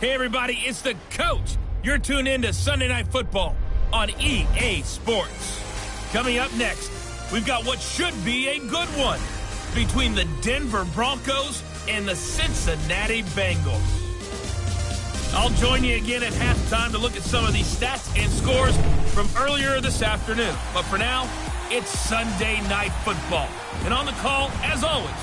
Hey, everybody, it's the coach. You're tuned in to Sunday Night Football on EA Sports. Coming up next, we've got what should be a good one between the Denver Broncos and the Cincinnati Bengals. I'll join you again at halftime to look at some of these stats and scores from earlier this afternoon. But for now, it's Sunday Night Football. And on the call, as always,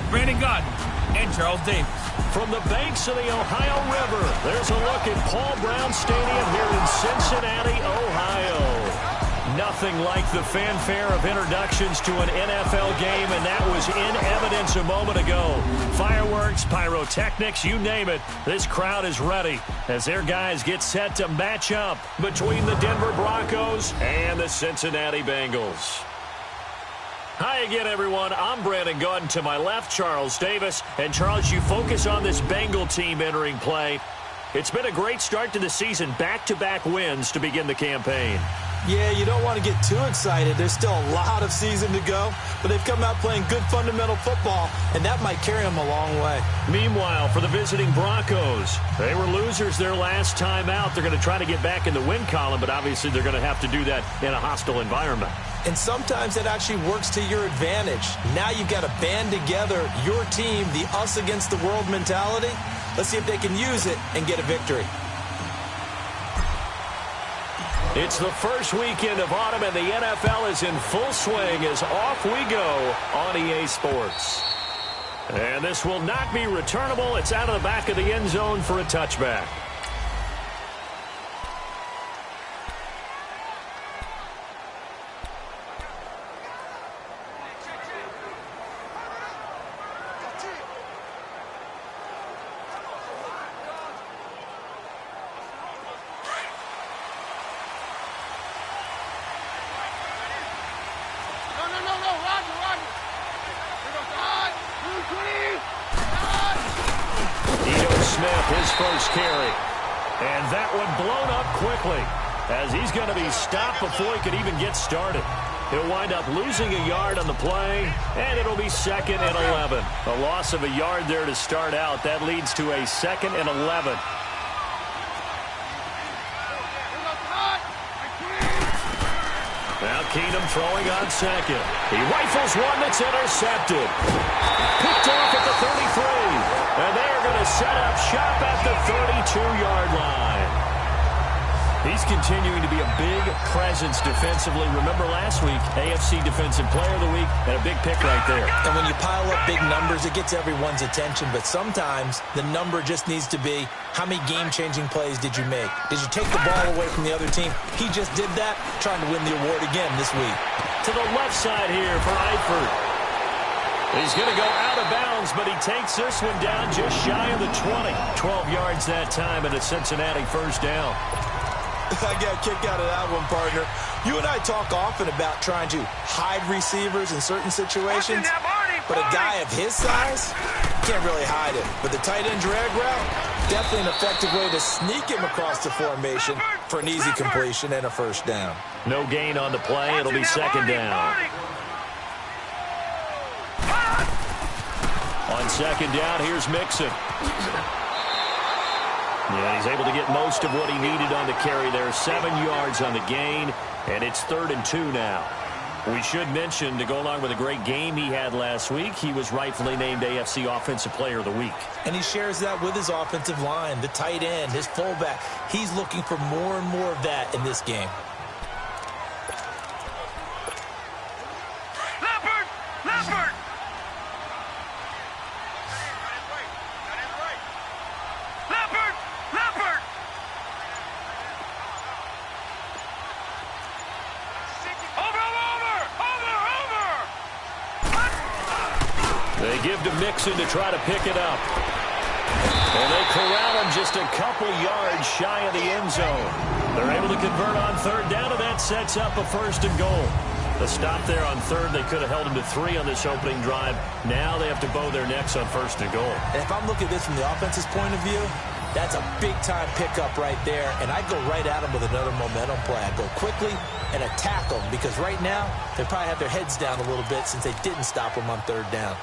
Brandon Godden and Charles Davis. From the banks of the Ohio River, there's a look at Paul Brown Stadium here in Cincinnati, Ohio. Nothing like the fanfare of introductions to an NFL game, and that was in evidence a moment ago. Fireworks, pyrotechnics, you name it. This crowd is ready as their guys get set to match up between the Denver Broncos and the Cincinnati Bengals. Hi again, everyone. I'm Brandon Godden. To my left, Charles Davis. And, Charles, you focus on this Bengal team entering play. It's been a great start to the season. Back-to-back wins to begin the campaign. Yeah, you don't want to get too excited. There's still a lot of season to go, but they've come out playing good fundamental football, and that might carry them a long way. Meanwhile, for the visiting Broncos, they were losers their last time out. They're going to try to get back in the win column, but obviously they're going to have to do that in a hostile environment. And sometimes it actually works to your advantage. Now you've got to band together your team, the us against the world mentality. Let's see if they can use it and get a victory. It's the first weekend of autumn, and the NFL is in full swing as off we go on EA Sports. And this will not be returnable. It's out of the back of the end zone for a touchback. His first carry. And that one blown up quickly as he's going to be stopped before he could even get started. He'll wind up losing a yard on the play, and it'll be 2nd and 11. A loss of a yard there to start out. That leads to a 2nd and 11. Now Keenum throwing on second. He rifles one that's intercepted. Picked off at the 33. And they're going to set up shop at the 32-yard line. He's continuing to be a big presence defensively. Remember last week, AFC Defensive Player of the Week, and a big pick right there. And when you pile up big numbers, it gets everyone's attention. But sometimes the number just needs to be, how many game-changing plays did you make? Did you take the ball away from the other team? He just did that, trying to win the award again this week. To the left side here for Eifert. He's going to go out of bounds, but he takes this one down just shy of the 20. 12 yards that time and a Cincinnati first down. I got a kick out of that one, partner. You and I talk often about trying to hide receivers in certain situations, but a guy of his size can't really hide it. But the tight end drag route, definitely an effective way to sneak him across the formation for an easy completion and a first down. No gain on the play. It'll be 2nd down. On 2nd down, here's Mixon. Yeah, he's able to get most of what he needed on the carry there. 7 yards on the gain, and it's 3rd and 2 now. We should mention, to go along with a great game he had last week, he was rightfully named AFC Offensive Player of the Week. And he shares that with his offensive line, the tight end, his fullback. He's looking for more and more of that in this game. Leopard! They give to Mixon to try to pick it up. And they corral him just a couple yards shy of the end zone. They're able to convert on 3rd down, and that sets up a 1st and goal. The stop there on 3rd, they could have held him to 3 on this opening drive. Now they have to bow their necks on 1st and goal. And if I'm looking at this from the offense's point of view, that's a big-time pickup right there. And I go right at him with another momentum play. I go quickly and attack them because right now they probably have their heads down a little bit since they didn't stop him on 3rd down.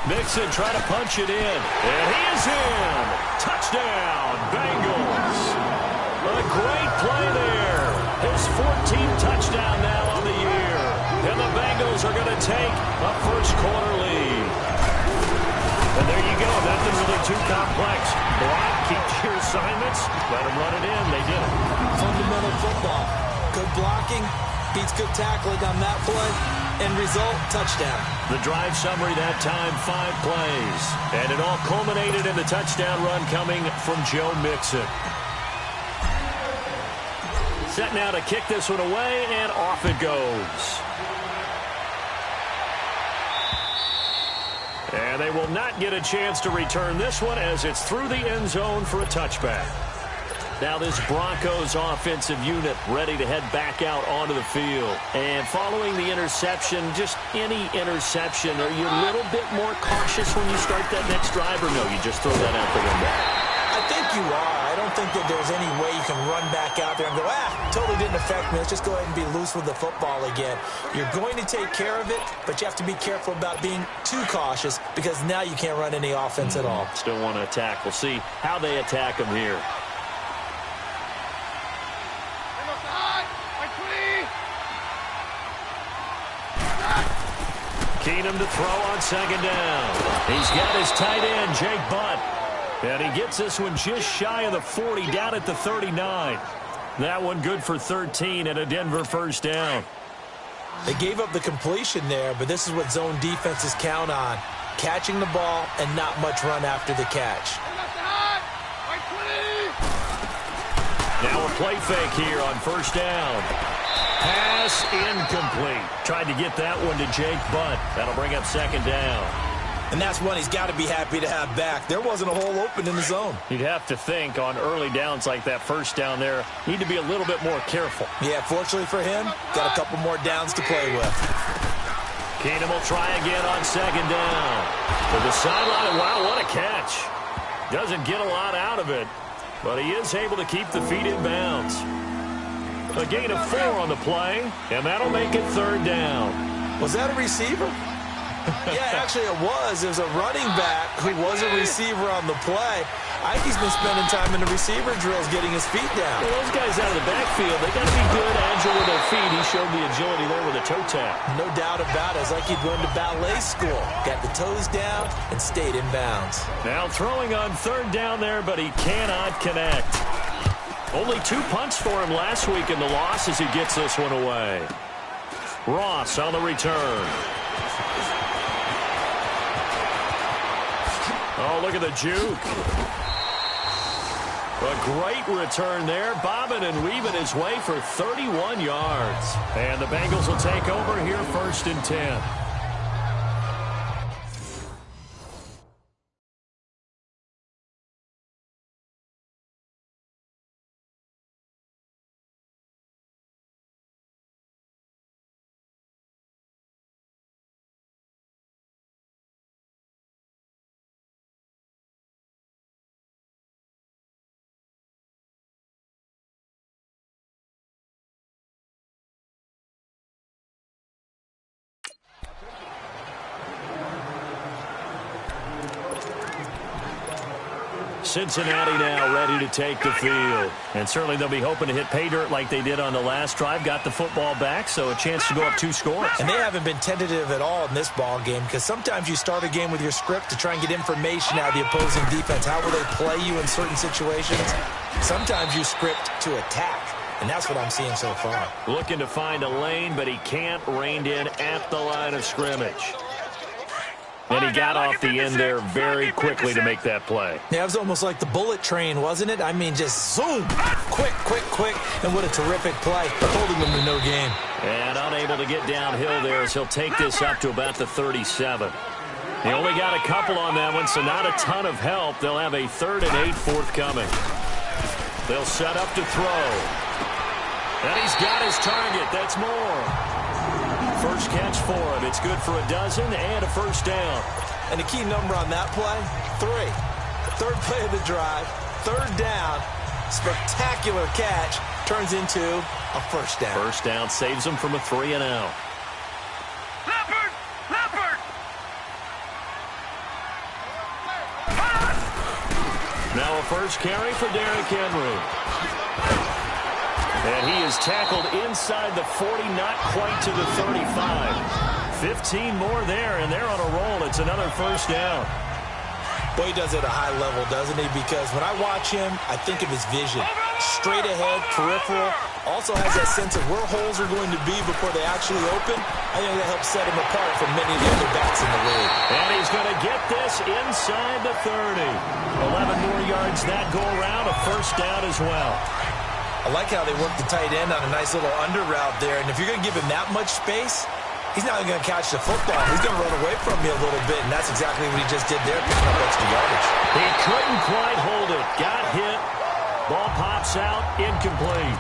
Mixon trying to punch it in. And he is in. Touchdown, Bengals. A great play there. His 14th touchdown now on the year. And the Bengals are going to take a first-quarter lead. And there you go. Nothing really too complex. Block, keep your assignments. Let them run it in. They did it. Fundamental football. Good blocking. Beats good tackling on that play. End result, touchdown. The drive summary that time, 5 plays. And it all culminated in the touchdown run coming from Joe Mixon. Set now to kick this one away, and off it goes. And they will not get a chance to return this one as it's through the end zone for a touchback. Now this Broncos offensive unit ready to head back out onto the field. And following the interception, just any interception, are you a little bit more cautious when you start that next drive, or no, you just throw that out the window? I think you are. I don't think that there's any way you can run back out there and go, totally didn't affect me. Let's just go ahead and be loose with the football again. You're going to take care of it, but you have to be careful about being too cautious because now you can't run any offense at all. Still want to attack. We'll see how they attack them here. Keenum to throw on second down. He's got his tight end, Jake Butt. And he gets this one just shy of the 40, down at the 39. That one good for 13 and a Denver first down. They gave up the completion there, but this is what zone defenses count on. Catching the ball and not much run after the catch. Now a play fake here on first down. Pass incomplete. Tried to get that one to Jake Butt. That'll bring up second down. And that's one he's got to be happy to have back. There wasn't a hole open in the zone. You'd have to think on early downs like that first down there, need to be a little bit more careful. Yeah, fortunately for him, got a couple more downs to play with. Keenum will try again on second down. To the sideline, wow, what a catch. Doesn't get a lot out of it, but he is able to keep the feet in bounds. A gain of 4 on the play, and that'll make it third down. Was that a receiver? Yeah, actually it was. It was a running back who was a receiver on the play. I think he's been spending time in the receiver drills getting his feet down. Well, those guys out of the backfield, they got to be good, agile with their feet. He showed the agility there with a toe tap. No doubt about it. It's like he'd gone to ballet school. Got the toes down and stayed in bounds. Now throwing on third down there, but he cannot connect. Only 2 punts for him last week in the loss as he gets this one away. Ross on the return. Oh, look at the juke. A great return there. Bobbing and weaving his way for 31 yards. And the Bengals will take over here first and 10. Cincinnati now ready to take the field. And certainly they'll be hoping to hit pay dirt like they did on the last drive. Got the football back, so a chance to go up 2 scores. And they haven't been tentative at all in this ball game because sometimes you start a game with your script to try and get information out of the opposing defense. How will they play you in certain situations? Sometimes you script to attack. And that's what I'm seeing so far. Looking to find a lane, but he can't rein in at the line of scrimmage. And he got off the end there very quickly to make that play. Yeah, it was almost like the bullet train, wasn't it? I mean, just zoom, quick, and what a terrific play, holding them to no gain. And unable to get downhill there as he'll take this up to about the 37. He only got a couple on that one, so not a ton of help. They'll have a 3rd and 8 forthcoming. They'll set up to throw. And he's got his target. That's more. First catch for him. It's good for a dozen and a first down. And the key number on that play, 3. 3rd play of the drive, 3rd down, spectacular catch, turns into a first down. First down saves them from a 3-and-out. Now a first carry for Derrick Henry. And he is tackled inside the 40, not quite to the 35. 15 more there, and they're on a roll. It's another first down. Boy, he does it at a high level, doesn't he? Because when I watch him, I think of his vision. Straight ahead, peripheral. Also has that sense of where holes are going to be before they actually open. I think that helps set him apart from many of the other backs in the league. And he's going to get this inside the 30. 11 more yards that go around, a first down as well. I like how they work the tight end on a nice little under route there. And if you're going to give him that much space, he's not going to catch the football. He's going to run away from you a little bit, and that's exactly what he just did there, picking up extra yardage. He couldn't quite hold it. Got hit. Ball pops out, incomplete.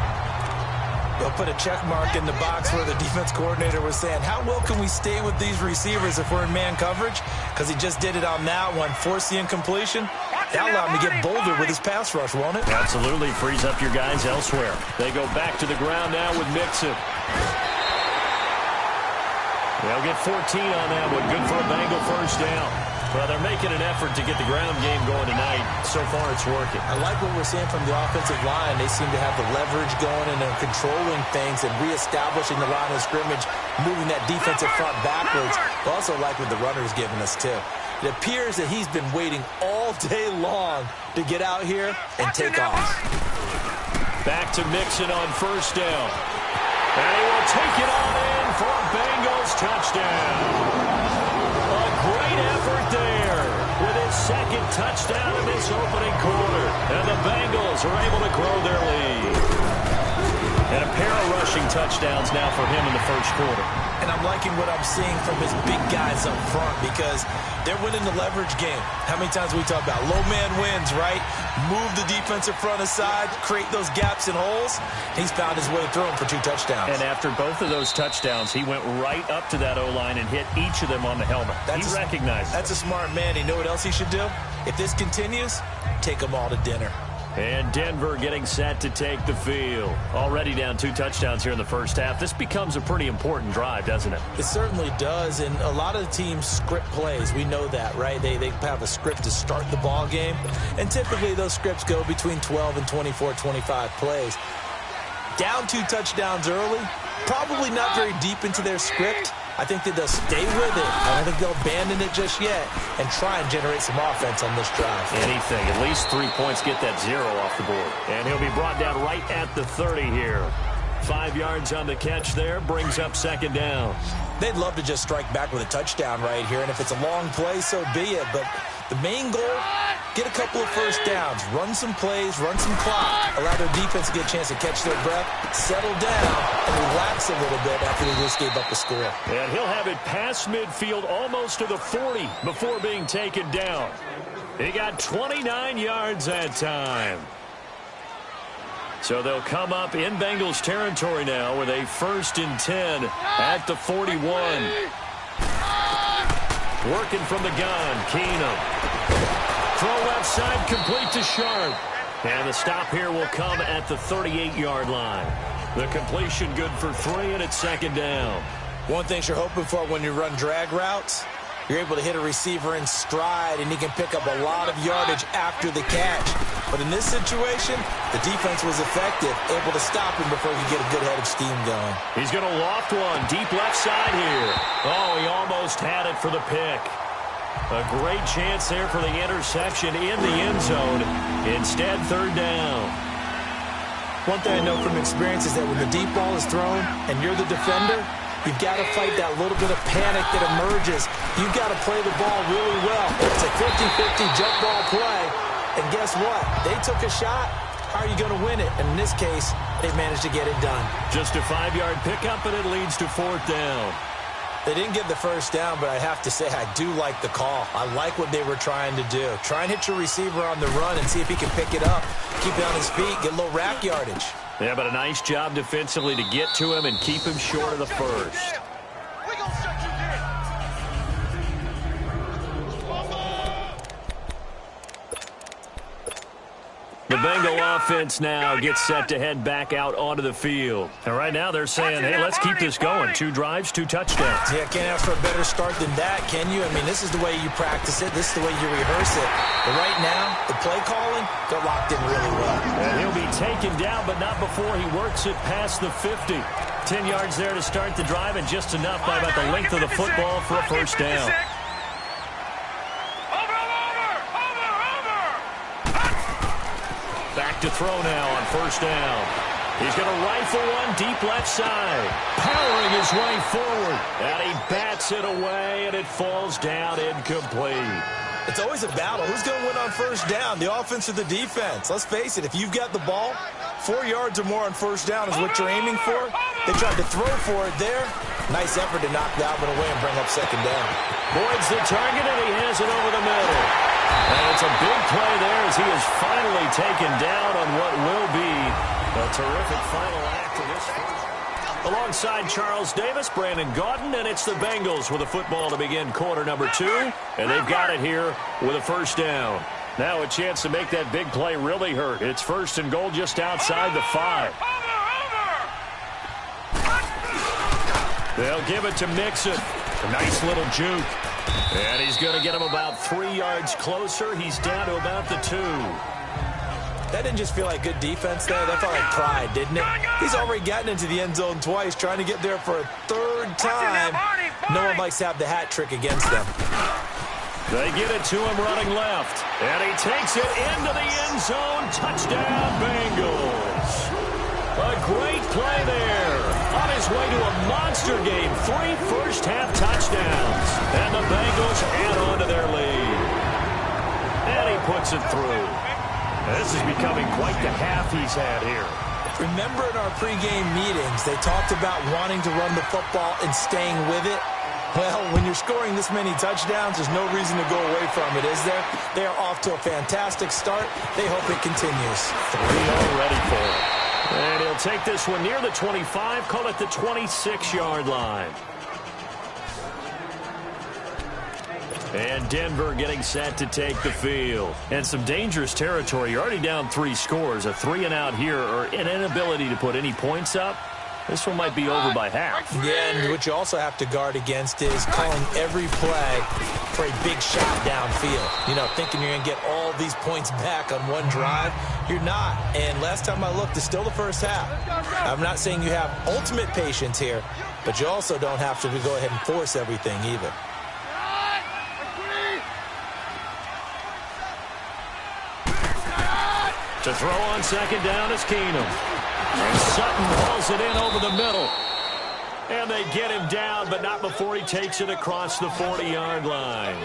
They'll put a check mark in the box where the defense coordinator was saying, how well can we stay with these receivers if we're in man coverage? Because he just did it on that one, forced the incompletion. That allowed him to get bolder with his pass rush, won't it? Absolutely. Frees up your guys elsewhere. They go back to the ground now with Mixon. They'll get 14 on that one. Good for a Bengal first down. Well, they're making an effort to get the ground game going tonight. So far, it's working. I like what we're seeing from the offensive line. They seem to have the leverage going, and they're controlling things and reestablishing the line of scrimmage, moving that defensive front backwards. I also like what the runner's giving us, too. It appears that he's been waiting all day long to get out here and take off. Back to Mixon on first down. And he will take it on in for a Bengals touchdown. A great effort there with his second touchdown in this opening quarter. And the Bengals are able to grow their lead. And a pair of rushing touchdowns now for him in the first quarter. And I'm liking what I'm seeing from his big guys up front because they're winning the leverage game. How many times we talk about low man wins, right? Move the defensive front aside, create those gaps and holes. He's found his way through them for 2 touchdowns. And after both of those touchdowns, he went right up to that O-line and hit each of them on the helmet. He recognized it. That's a smart man. You know what else he should do? If this continues, take them all to dinner. And Denver getting set to take the field. Already down 2 touchdowns here in the first half. This becomes a pretty important drive, doesn't it? It certainly does, and a lot of the teams script plays. We know that, right? They have a script to start the ball game, and typically those scripts go between 12 and 24, 25 plays. Down 2 touchdowns early, probably not very deep into their script. I think that they'll stay with it. I don't think they'll abandon it just yet and try and generate some offense on this drive. Anything. At least 3 points. Get that 0 off the board. And he'll be brought down right at the 30 here. 5 yards on the catch there. Brings up second down. They'd love to just strike back with a touchdown right here. And if it's a long play, so be it. But the main goal, get a couple of first downs. Run some plays, run some clock. Allow their defense to get a chance to catch their breath, settle down, and relax a little bit after they just gave up a score. And he'll have it past midfield almost to the 40 before being taken down. He got 29 yards that time. So they'll come up in Bengals territory now with a 1st and 10 at the 41. Working from the gun, Keenum. Throw left side, complete to Sharp. And the stop here will come at the 38-yard line. The completion good for 3, and it's second down. One thing you're hoping for when you run drag routes, you're able to hit a receiver in stride, and he can pick up a lot of yardage after the catch. But in this situation, the defense was effective, able to stop him before he could get a good head of steam going. He's going to loft one, deep left side here. Oh, he almost had it for the pick. A great chance there for the interception in the end zone. Instead, third down. One thing I know from experience is that when the deep ball is thrown and you're the defender, you've got to fight that little bit of panic that emerges. You've got to play the ball really well. It's a 50-50 jump ball play. And guess what? They took a shot. How are you going to win it? And in this case, they managed to get it done. Just a 5-yard pickup, and it leads to 4th down. They didn't get the first down, but I have to say I do like the call. I like what they were trying to do. Try and hit your receiver on the run and see if he can pick it up, keep it on his feet, get a little rack yardage. Yeah, but a nice job defensively to get to him and keep him short of the first. The Bengal offense now gets set to head back out onto the field. And right now they're saying, hey, let's keep this going. 2 drives, 2 touchdowns. Yeah, can't ask for a better start than that, can you? I mean, this is the way you practice it. This is the way you rehearse it. But right now, the play calling, they're locked in really well. And he'll be taken down, but not before he works it past the 50. 10 yards there to start the drive, and just enough by about the length of the football for a first down. Back to throw now on first down. He's going to rifle one deep left side. Powering his way forward. And he bats it away, and it falls down incomplete. It's always a battle. Who's going to win on first down, the offense or the defense? Let's face it, if you've got the ball, 4 yards or more on first down is what you're aiming for. They tried to throw for it there. Nice effort to knock that one away and bring up second down. Boyd's the target, and he has it over the middle. And it's a big play there as he is finally taken down on what will be a terrific final act of this first. Alongside Charles Davis, Brandon Gaudin, and it's the Bengals with a football to begin quarter number 2. And they've got it here with a first down. Now a chance to make that big play really hurt. It's first and goal just outside the 5. They'll give it to Mixon. A nice little juke. And he's going to get him about 3 yards closer. He's down to about the 2. That didn't just feel like good defense there. That felt like pride, didn't it? He's already gotten into the end zone twice, trying to get there for a 3rd time. No one likes to have the hat trick against them. They get it to him running left. And he takes it into the end zone. Touchdown, Bengals. A great play there. On his way to a monster game. 3 first-half touchdowns. And the Bengals add on to their lead. And he puts it through. This is becoming quite the half he's had here. Remember in our pregame meetings, they talked about wanting to run the football and staying with it? Well, when you're scoring this many touchdowns, there's no reason to go away from it, is there? They are off to a fantastic start. They hope it continues. 3 already for him. And he'll take this one near the 25, call it the 26-yard line. And Denver getting set to take the field. And some dangerous territory. You're already down 3 scores. A 3-and-out here, or an inability to put any points up. This one might be over by half. Yeah, and what you also have to guard against is calling every play for a big shot downfield. You know, thinking you're going to get all these points back on one drive. You're not. And last time I looked, it's still the first half. I'm not saying you have ultimate patience here, but you also don't have to go ahead and force everything either. To throw on second down is Keenum. And Sutton hauls it in over the middle. And they get him down, but not before he takes it across the 40-yard line.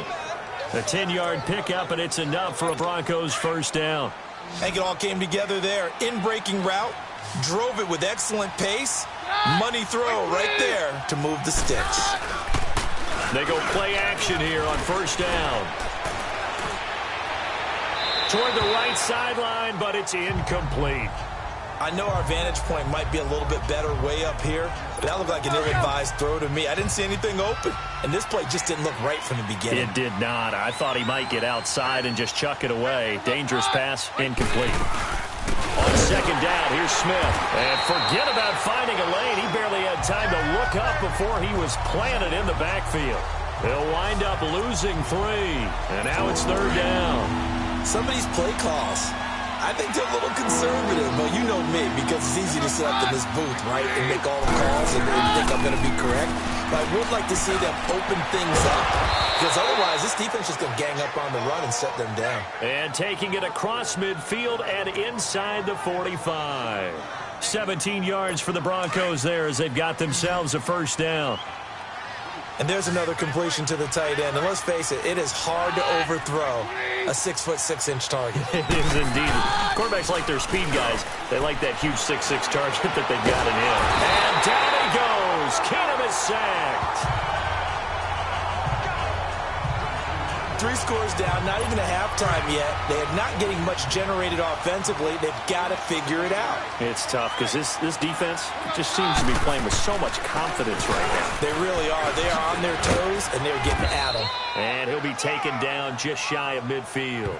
A 10-yard pickup, and it's enough for a Broncos first down. I think it all came together there. In-breaking route, drove it with excellent pace. Money throw right there to move the sticks. They go play action here on first down. Toward the right sideline, but it's incomplete. I know our vantage point might be a little bit better way up here, but that looked like an ill-advised throw to me. I didn't see anything open, and this play just didn't look right from the beginning. It did not. I thought he might get outside and just chuck it away. Dangerous pass, incomplete. On second down, here's Smith. And forget about finding a lane. He barely had time to look up before he was planted in the backfield. He'll wind up losing 3, and now it's third down. Some of these play calls, I think they're a little conservative, but you know me, because it's easy to sit up in this booth, right, and make all the calls and think I'm going to be correct. But I would like to see them open things up, because otherwise this defense is going to gang up on the run and set them down. And taking it across midfield and inside the 45. 17 yards for the Broncos there as they've got themselves a first down. And there's another completion to the tight end. And let's face it, it is hard to overthrow a 6'6" target. It is indeed. Quarterbacks like their speed guys. They like that huge 6'6" target that they've got in him. And down he goes. Keenum is sacked. 3 scores down, not even a halftime yet. They are not getting much generated offensively. They've got to figure it out. It's tough because this defense just seems to be playing with so much confidence right now. They really are. They are on their toes, and they're getting at them. And he'll be taken down just shy of midfield.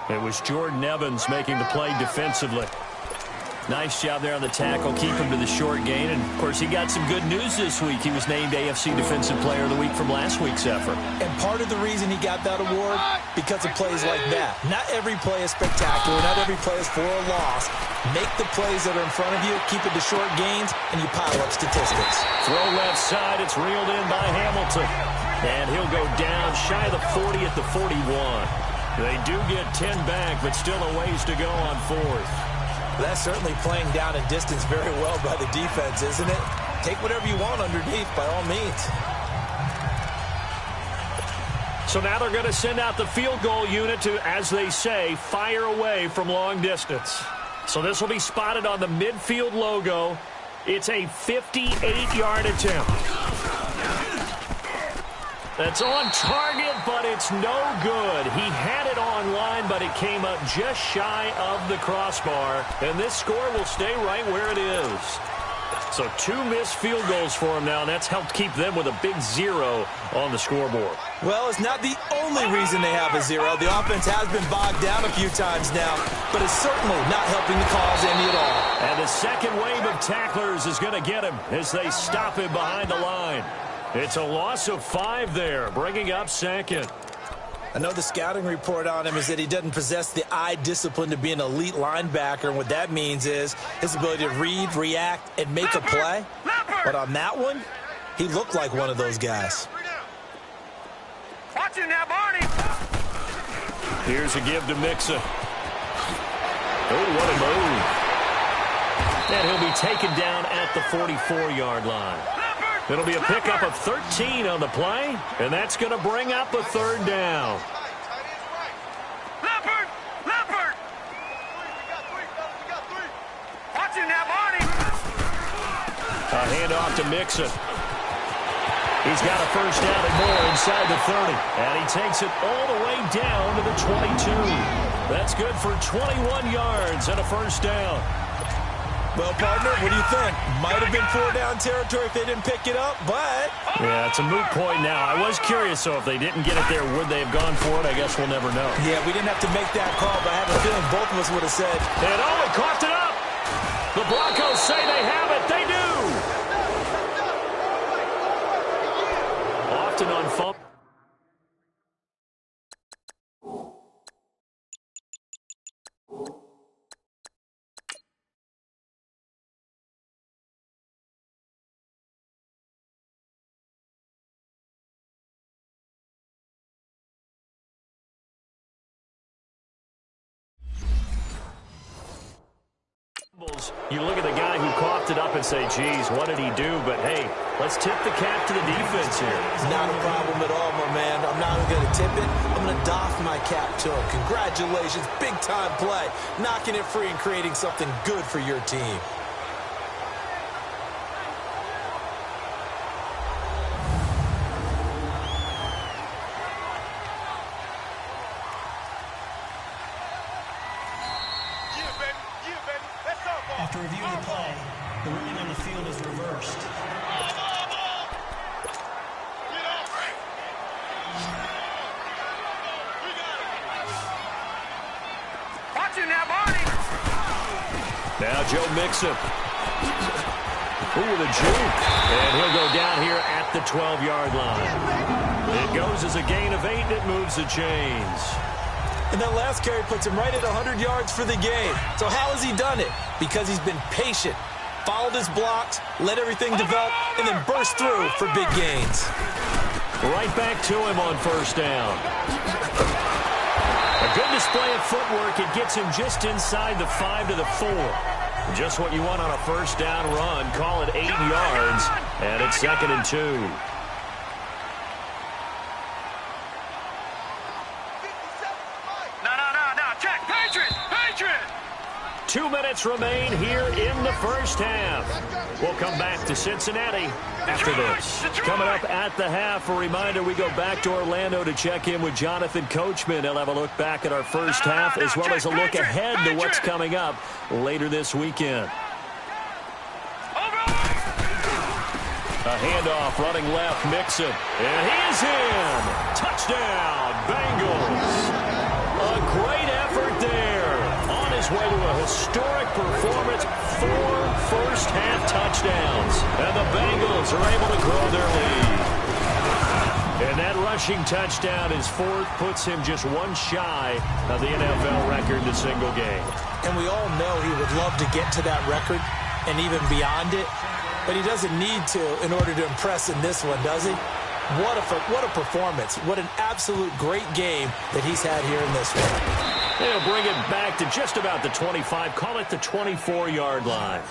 It was Jordan Evans making the play defensively. Nice job there on the tackle, keep him to the short gain. And, of course, he got some good news this week. He was named AFC Defensive Player of the Week from last week's effort. And part of the reason he got that award, because of plays like that. Not every play is spectacular. Not every play is for a loss. Make the plays that are in front of you, keep it to short gains, and you pile up statistics. Throw left side. It's reeled in by Hamilton. And he'll go down shy of the 40 at the 41. They do get 10 back, but still a ways to go on fourth. That's certainly playing down and distance very well by the defense, isn't it? Take whatever you want underneath, by all means. So now they're going to send out the field goal unit to, as they say, fire away from long distance. So this will be spotted on the midfield logo. It's a 58-yard attempt. That's on target, but it's no good. He had it on line, but it came up just shy of the crossbar. And this score will stay right where it is. So 2 missed field goals for him now, and that's helped keep them with a big 0 on the scoreboard. Well, it's not the only reason they have a 0. The offense has been bogged down a few times now, but it's certainly not helping the cause any at all. And the second wave of tacklers is going to get him as they stop him behind the line. It's a loss of 5 there, bringing up second. I know the scouting report on him is that he doesn't possess the eye discipline to be an elite linebacker. And what that means is his ability to read, react, and make a play. But on that one, he looked like one of those guys. Watch it now, Barney. Here's a give to Mixon. Oh, what a move. And he'll be taken down at the 44-yard line. It'll be a pickup of 13 on the play, and that's going to bring up a third down. Leopard! Watch it now, Barney. A handoff to Mixon. He's got a first down and more inside the 30, and he takes it all the way down to the 22. That's good for 21 yards and a first down. Well, partner, what do you think? Might have been 4-down territory if they didn't pick it up, but... Yeah, it's a moot point now. I was curious, so if they didn't get it there, would they have gone for it? I guess we'll never know. Yeah, we didn't have to make that call, but I have a feeling both of us would have said... And oh, it coughed it up! The Broncos say they have it. They do! Often on phone. You look at the guy who coughed it up and say, geez, what did he do? But, hey, let's tip the cap to the defense here. Not a problem at all, my man. I'm not going to tip it. I'm going to doff my cap to him. Congratulations. Big-time play. Knocking it free and creating something good for your team. After reviewing the play, the ruling on the field is reversed. Watch it now, Barney. Now Joe Mixon. Ooh, the juke. And he'll go down here at the 12-yard line. It goes as a gain of 8, and it moves the chains. And that last carry puts him right at 100 yards for the game. So how has he done it? Because he's been patient, followed his blocks, let everything develop, and then burst through for big gains. Right back to him on first down. A good display of footwork. It gets him just inside the 5 to the 4. Just what you want on a first down run. Call it 8 yards, and it's 2nd and 2. Check. Patriot. 2 minutes remain here in the first half. We'll come back to Cincinnati after this. Coming up at the half, a reminder, we go back to Orlando to check in with Jonathan Coachman. He'll have a look back at our first half as well as a look ahead to what's coming up later this weekend. A handoff running left, Mixon. And he is in. Touchdown, Bengals. A great effort his way to a historic performance, 4 first-half touchdowns. And the Bengals are able to grow their lead. And that rushing touchdown, his 4th, puts him just one shy of the NFL record in a single game. And we all know he would love to get to that record and even beyond it, but he doesn't need to in order to impress in this one, does he? What a performance. What an absolute great game that he's had here in this one. They'll bring it back to just about the 25, call it the 24-yard line.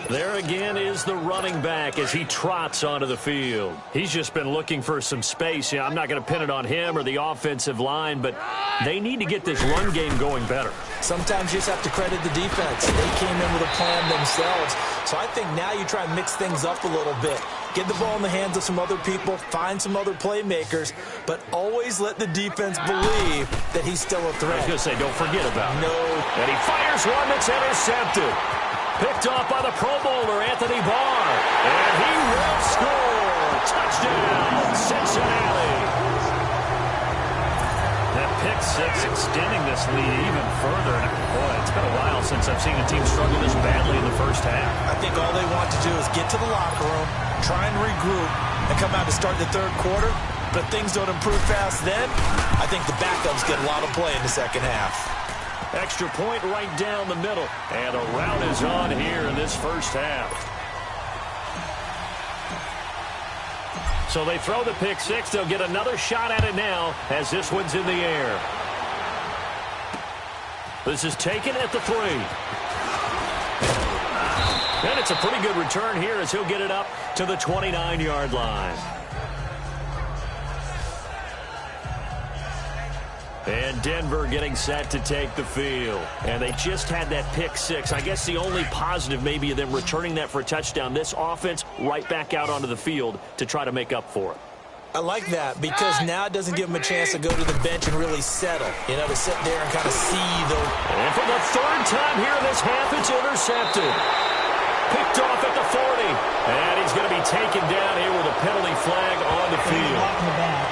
There again is the running back as he trots onto the field. He's just been looking for some space. Yeah, I'm not going to pin it on him or the offensive line, but they need to get this run game going better. Sometimes you just have to credit the defense. They came in with a plan themselves. So I think now you try and mix things up a little bit. Get the ball in the hands of some other people, find some other playmakers, but always let the defense believe that he's still a threat. I was going to say, don't forget about it. No. And he fires one that's intercepted. Picked off by the Pro Bowler, Anthony Barr. And he will score. Touchdown, Cincinnati. That pick six extending this lead even further. And boy, it's been a while since I've seen a team struggle this badly in the first half. I think all they want to do is get to the locker room, try and regroup, and come out to start the third quarter. But if things don't improve fast then, I think the backups get a lot of play in the second half. Extra point right down the middle. And a rout is on here in this first half. So they throw the pick six. They'll get another shot at it now as this one's in the air. This is taken at the 3. And it's a pretty good return here as he'll get it up to the 29-yard line. And Denver getting set to take the field. And they just had that pick six. I guess the only positive maybe of them returning that for a touchdown. This offense right back out onto the field to try to make up for it. I like that because now it doesn't give them a chance to go to the bench and really settle. You know, to sit there and kind of see the... And for the 3rd time here in this half, it's intercepted. Picked off at the 40. And he's going to be taken down here with a penalty flag on the field. In the back.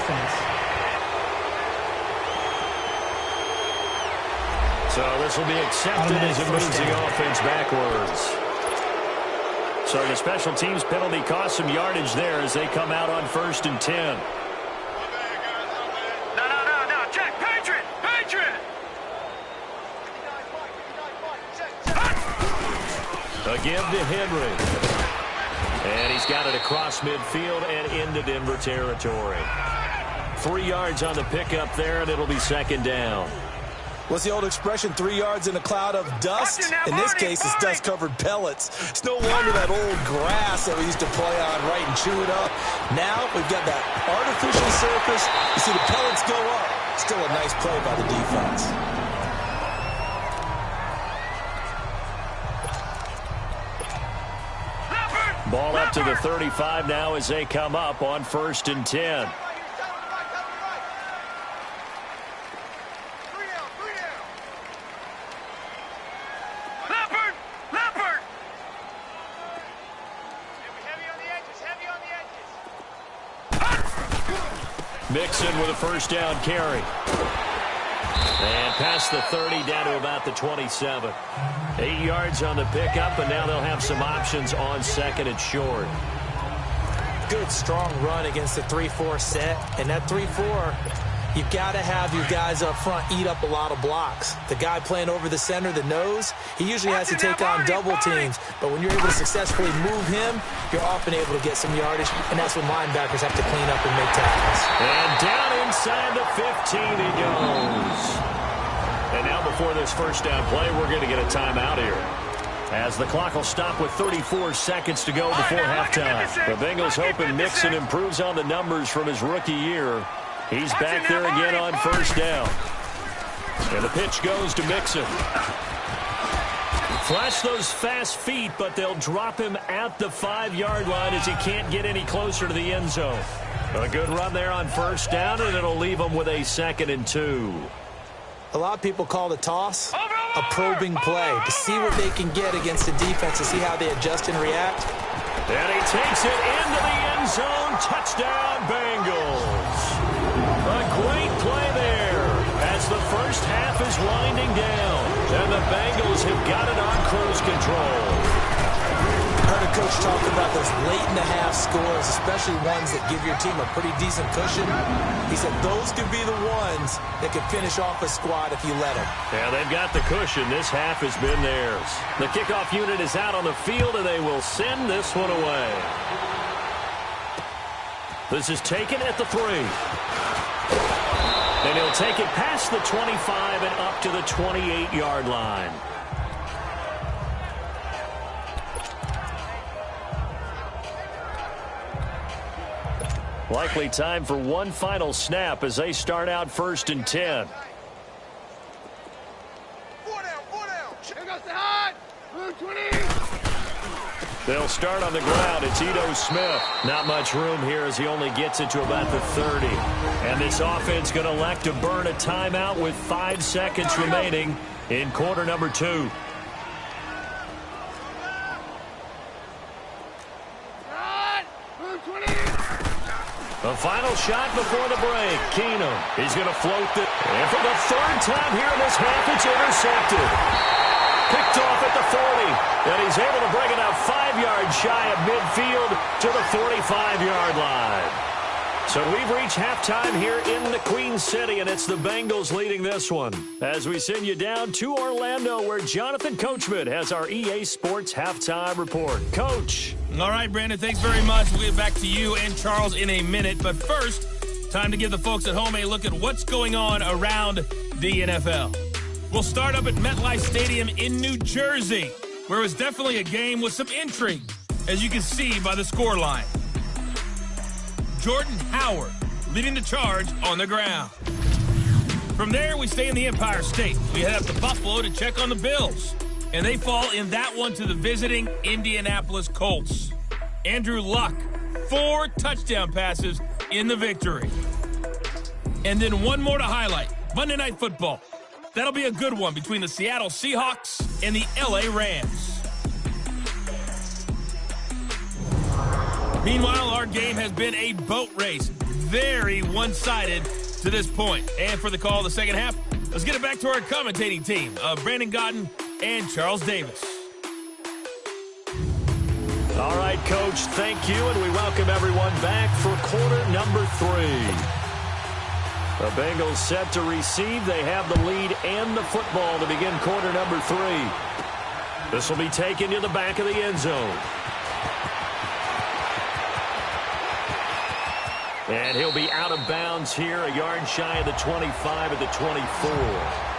Offense. So this will be accepted as it moves the offense backwards. So the special teams penalty cost some yardage there as they come out on 1st and 10. No. Check. Patriot. A give to Henry. And he's got it across midfield and into Denver territory. 3 yards on the pickup there, and it'll be 2nd down. What's the old expression, 3 yards in a cloud of dust? In this case, it's dust-covered pellets. It's no wonder that old grass that we used to play on, right, and chew it up. Now we've got that artificial surface. You see the pellets go up. Still a nice play by the defense. Ball up to the 35 now as they come up on 1st and 10. Mixon with a 1st down carry. And past the 30 down to about the 27. 8 yards on the pickup, and now they'll have some options on 2nd and short. Good, strong run against the 3-4 set. And that 3-4, you've got to have your guys up front eat up a lot of blocks. The guy playing over the center, the nose, he usually has to take on double teams. But when you're able to successfully move him, you're often able to get some yardage. And that's when linebackers have to clean up and make tackles. And down inside the 15 he goes. And now before this 1st down play, we're going to get a timeout here, as the clock will stop with 34 seconds to go before halftime. The Bengals hoping Mixon improves on the numbers from his rookie year. He's back there again on 1st down. And the pitch goes to Mixon. Flash those fast feet, but they'll drop him at the 5-yard line as he can't get any closer to the end zone. A good run there on 1st down, and it'll leave him with a 2nd and 2. A lot of people call the toss a probing play to see what they can get against the defense, to see how they adjust and react. And he takes it into the end zone. Touchdown, Bengals. A great play there. is winding down, and the Bengals have got it on cruise control. I heard a coach talk about those late-in-the-half scores, especially ones that give your team a pretty decent cushion. He said those could be the ones that could finish off a squad if you let them. Yeah, they've got the cushion. This half has been theirs. The kickoff unit is out on the field, and they will send this one away. This is taken at the 3. And he'll take it past the 25 and up to the 28-yard line. Likely time for one final snap as they start out 1st and 10. They'll start on the ground. It's Ito Smith. Not much room here as he only gets it to about the 30. And this offense going to elect to burn a timeout with 5 seconds remaining in quarter number 2. The final shot before the break. Keenum. He's going to float it. And for the 3rd time here in this half, it's intercepted. Picked off at the 40. And he's able to bring it out 5 yards shy of midfield to the 45-yard line. So we've reached halftime here in the Queen City, and it's the Bengals leading this one. As we send you down to Orlando, where Jonathan Coachman has our EA Sports halftime report. Coach. All right, Brandon, thanks very much. We'll get back to you and Charles in a minute. But first, time to give the folks at home a look at what's going on around the NFL. We'll start up at MetLife Stadium in New Jersey, where it was definitely a game with some intrigue, as you can see by the scoreline. Jordan Howard leading the charge on the ground. From there, we stay in the Empire State. We head up to Buffalo to check on the Bills. And they fall in that one to the visiting Indianapolis Colts. Andrew Luck, 4 touchdown passes in the victory. And then one more to highlight, Monday Night Football. That'll be a good one between the Seattle Seahawks and the LA Rams. Meanwhile, our game has been a boat race. Very one-sided to this point. And for the call of the second half, let's get it back to our commentating team of Brandon Godden and Charles Davis. All right, Coach, thank you, and we welcome everyone back for quarter number 3. The Bengals set to receive. They have the lead and the football to begin quarter number 3. This will be taken to the back of the end zone. And he'll be out of bounds here, a yard shy of the 25 at the 24.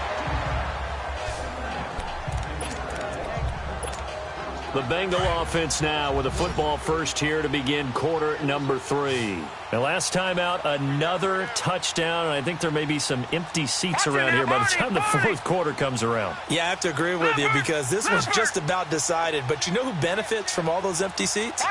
The Bengal offense now with a football first here to begin quarter number 3. And last time out, another touchdown, and I think there may be some empty seats around here by the time the 4th quarter comes around. Yeah, I have to agree with you because this was just about decided. But you know who benefits from all those empty seats?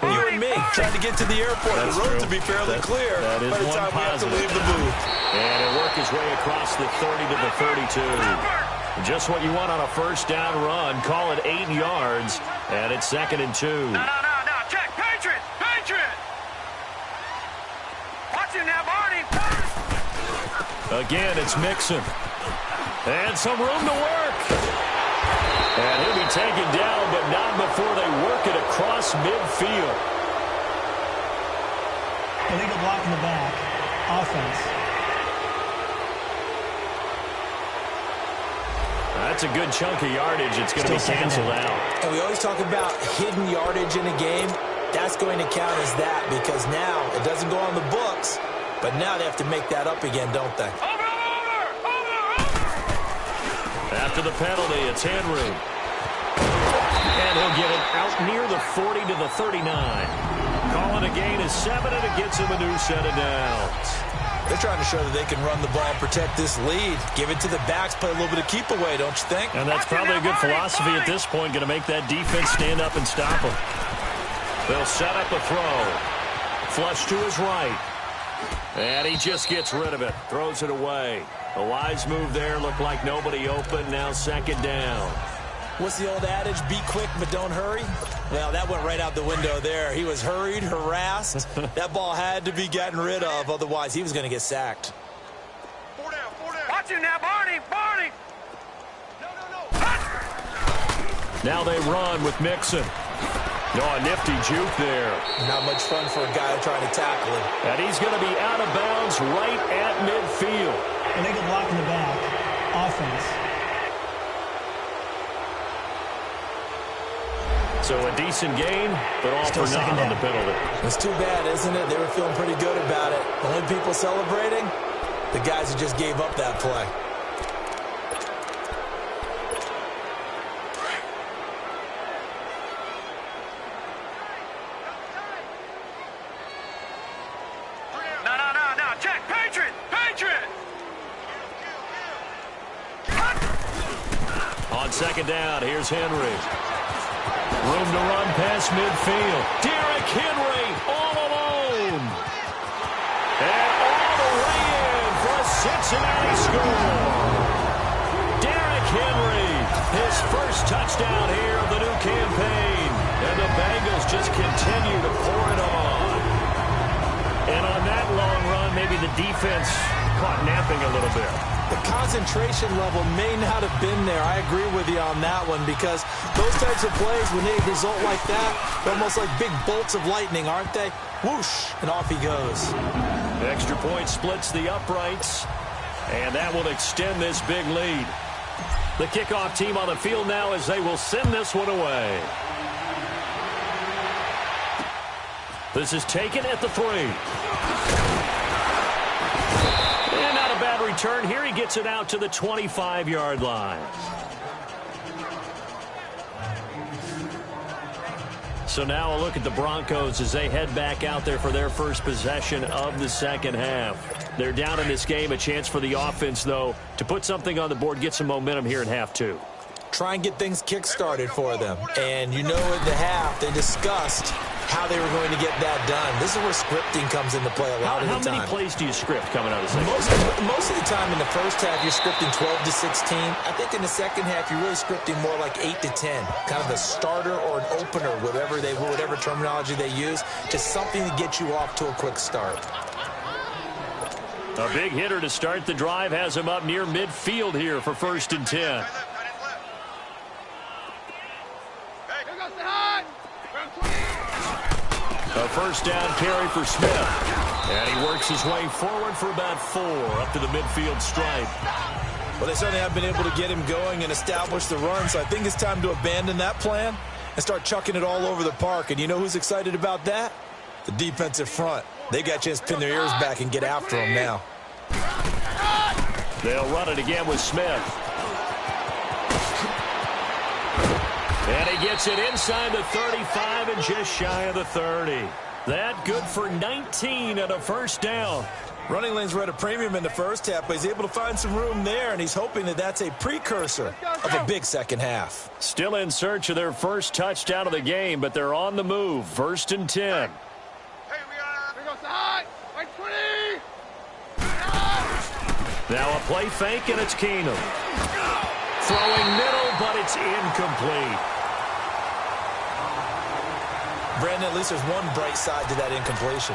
You and me, trying to get to the airport. That's the road true. to be fairly clear that is by the one time positive. we have to leave the booth. And he'll work his way across the 30 to the 32. Just what you want on a first down run. Call it 8 yards, and it's 2nd and 2. No, check, Patriot! Watch him now, Barney! Again, it's Mixon. And some room to work. And he'll be taken down, but not before they work it across midfield. Illegal block in the back. Offense. That's a good chunk of yardage. It's going to be canceled out. And we always talk about hidden yardage in a game. That's going to count as that because now it doesn't go on the books, but now they have to make that up again, don't they? Over! After the penalty, it's Henry. And he'll get it out near the 40 to the 39. Calling a gain of 7, and it gets him a new set of downs. They're trying to show that they can run the ball and protect this lead. Give it to the backs, play a little bit of keep away, don't you think? And that's probably a good philosophy at this point, going to make that defense stand up and stop them. They'll set up a throw. Flush to his right. And he just gets rid of it. Throws it away. A wise move there. Looked like nobody open. Now 2nd down. What's the old adage? Be quick, but don't hurry. Well, that went right out the window there. He was hurried, harassed. That ball had to be gotten rid of. Otherwise, he was going to get sacked. Watch him now, Barney! Now they run with Mixon. Oh, a nifty juke there. Not much fun for a guy trying to tackle him. And he's going to be out of bounds right at midfield. And they get blocked in the back. Offense. So a decent gain, but all for nothing on the penalty. It's too bad, isn't it? They were feeling pretty good about it. The only people celebrating, the guys who just gave up that play. No. Check. Patriot. On second down, here's Henry. Room to run past midfield. Derrick Henry all alone. And all the way in for a Cincinnati score. Derrick Henry, his first touchdown here of the new campaign. And the Bengals just continue to pour it on. And on that long run, maybe the defense caught napping a little bit. The concentration level may not have been there. I agree with you on that one because those types of plays, when they result like that, they're almost like big bolts of lightning, aren't they? Whoosh, and off he goes. Extra point splits the uprights, and that will extend this big lead. The kickoff team on the field now as they will send this one away. This is taken at the 3. And not a bad return here. He gets it out to the 25-yard line. So now a look at the Broncos as they head back out there for their first possession of the second half. They're down in this game. A chance for the offense, though, to put something on the board, get some momentum here in half 2. Try and get things kick-started for them. And you know at the half, they discussed how they were going to get that done. This is where scripting comes into play a lot of the time. How many plays do you script coming out of the second half? Most of the time in the first half, you're scripting 12 to 16. I think in the second half, you're really scripting more like 8 to 10. Kind of a starter or an opener, whatever terminology they use, just something to get you off to a quick start. A big hitter to start the drive has him up near midfield here for 1st and 10. A first down carry for Smith. And he works his way forward for about 4 up to the midfield stripe. Well, they certainly have been able to get him going and establish the run, so I think it's time to abandon that plan and start chucking it all over the park. And you know who's excited about that? The defensive front. They got a chance to pin their ears back and get after him now. They'll run it again with Smith. And he gets it inside the 35 and just shy of the 30. That good for 19 and a first down. Running lanes were at a premium in the first half, but he's able to find some room there, and he's hoping that that's a precursor of a big second half. Still in search of their first touchdown of the game, but they're on the move. 1st and 10. Now a play fake, and it's Keenum. Throwing middle, but it's incomplete. Brandon, at least there's one bright side to that incompletion.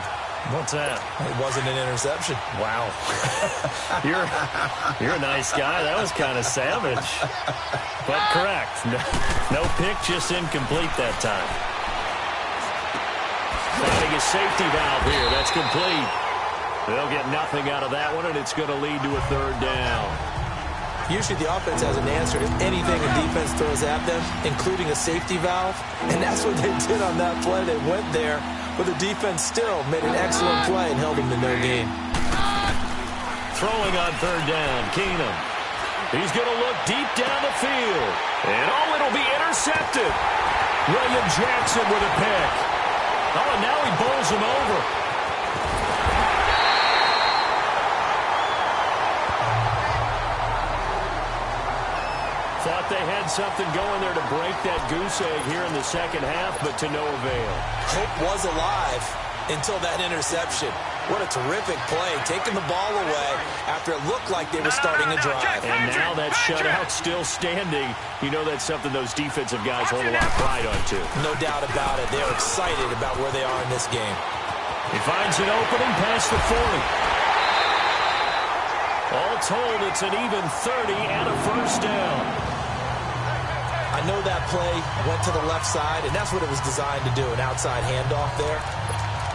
What's that? It wasn't an interception. Wow. You're a nice guy. That was kind of savage. But correct. No pick, just incomplete that time. Finding a safety valve here. That's complete. They'll get nothing out of that one, and it's going to lead to a 3rd down. Usually the offense has an answer to anything a defense throws at them, including a safety valve. And that's what they did on that play. They went there, but the defense still made an excellent play and held them to no gain. Throwing on 3rd down, Keenum. He's going to look deep down the field. And it'll be intercepted. William Jackson with a pick. Oh, and now he bowls him over. Thought they had something going there to break that goose egg here in the second half, but to no avail. Hope was alive until that interception. What a terrific play, taking the ball away after it looked like they were starting a drive. And now that shutout still standing. You know that's something those defensive guys hold a lot of pride on, too. No doubt about it. They're excited about where they are in this game. He finds an opening past the 40. All told, it's an even 30 and a first down. I know that play went to the left side, and that's what it was designed to do, an outside handoff there.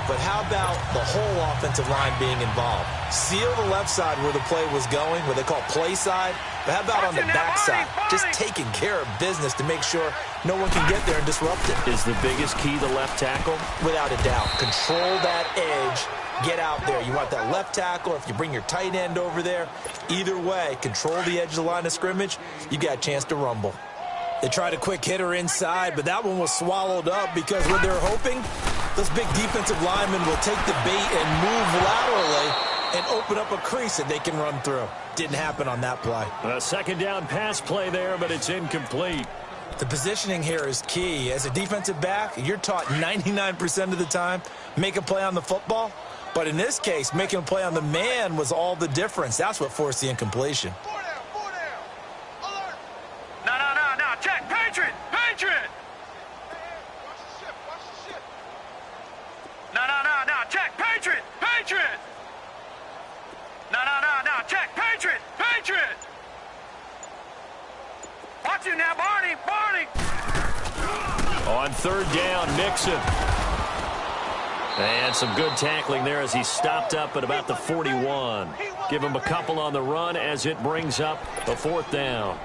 But how about the whole offensive line being involved? Seal the left side where the play was going, what they call play side. But how about on the back side? Just taking care of business to make sure no one can get there and disrupt it. Is the biggest key the left tackle? Without a doubt. Control that edge. Get out there. You want that left tackle. If you bring your tight end over there, either way, control the edge of the line of scrimmage, you got a chance to rumble. They tried a quick hitter inside, but that one was swallowed up because what they're hoping, those big defensive linemen will take the bait and move laterally and open up a crease that they can run through. Didn't happen on that play. A second down pass play there, but it's incomplete. The positioning here is key. As a defensive back, you're taught 99% of the time, make a play on the football. But in this case, making a play on the man was all the difference. That's what forced the incompletion. No. Check. Patriot. No. Check. Patriot. No. Check. Patriot. Watch you now, Barney. On third down, Mixon. And some good tackling there as he stopped up at about the 41. Give him a couple on the run as it brings up a fourth down.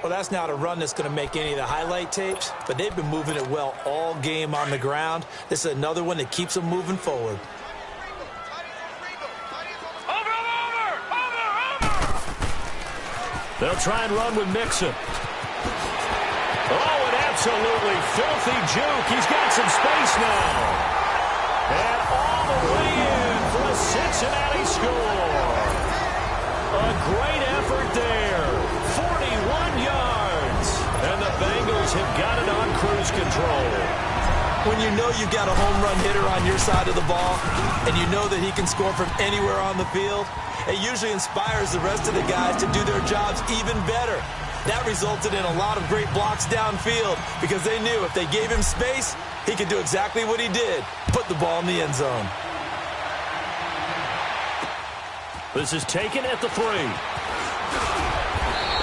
Well, that's not a run that's going to make any of the highlight tapes, but they've been moving it well all game on the ground. This is another one that keeps them moving forward. Over. They'll try and run with Mixon. Oh, an absolutely filthy juke. He's got some space now. And all the way in for a Cincinnati score. A great effort there. 41 yards. And the Bengals have got it on cruise control. When you know you've got a home run hitter on your side of the ball and you know that he can score from anywhere on the field, it usually inspires the rest of the guys to do their jobs even better. That resulted in a lot of great blocks downfield because they knew if they gave him space, he could do exactly what he did, put the ball in the end zone. This is taken at the 3.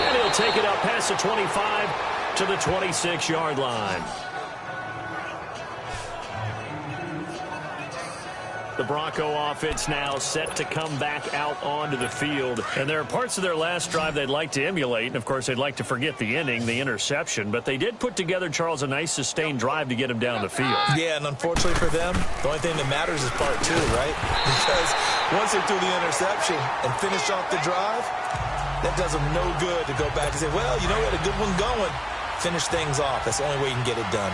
And he'll take it out past the 25 to the 26-yard line. The Bronco offense now set to come back out onto the field. And there are parts of their last drive they'd like to emulate. And, of course, they'd like to forget the inning, the interception. But they did put together, Charles, a nice sustained drive to get him down the field. Yeah, and unfortunately for them, the only thing that matters is part 2, right? Because once they threw the interception and finished off the drive, that does them no good to go back and say, well, you know, we had a good one going. Finish things off. That's the only way you can get it done.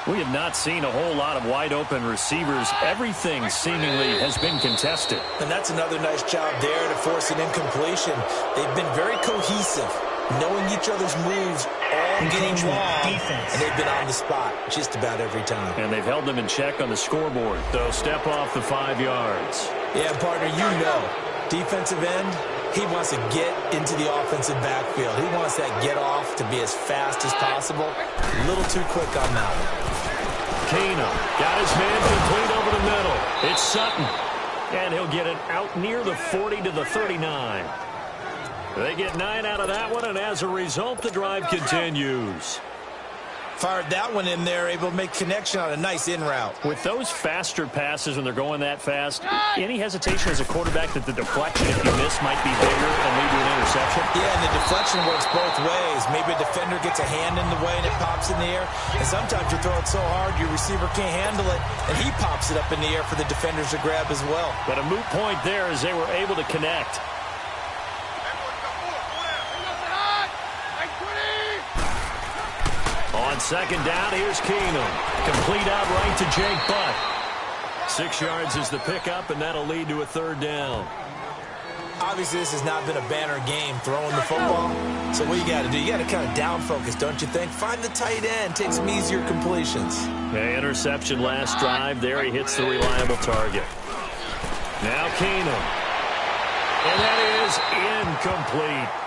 We have not seen a whole lot of wide-open receivers. Everything seemingly has been contested. And that's another nice job there to force an incompletion. They've been very cohesive, knowing each other's moves all game long, and they've been on the spot just about every time. And they've held them in check on the scoreboard. They'll step off the 5 yards. Yeah, partner, you know, defensive end, he wants to get into the offensive backfield. He wants that get off to be as fast as possible. A little too quick on that one. Keenum got his man complete over the middle. It's Sutton. And he'll get it out near the 40 to the 39. They get 9 out of that one, and as a result, the drive continues. Fired that one in there, able to make connection on a nice in route. With those faster passes when they're going that fast, any hesitation as a quarterback that the deflection, if you miss, might be bigger and lead to an interception? Yeah, and the deflection works both ways. Maybe a defender gets a hand in the way and it pops in the air. And sometimes you throw it so hard your receiver can't handle it, and he pops it up in the air for the defenders to grab as well. But a moot point there as they were able to connect. On second down, here's Keenum. Complete out right to Jake Butt. 6 yards is the pickup, and that'll lead to a third down. Obviously, this has not been a banner game throwing the football. So what you got to do, you got to kind of down focus, don't you think? Find the tight end, take some easier completions. Okay, interception last drive. There he hits the reliable target. Now Keenum. And that is incomplete.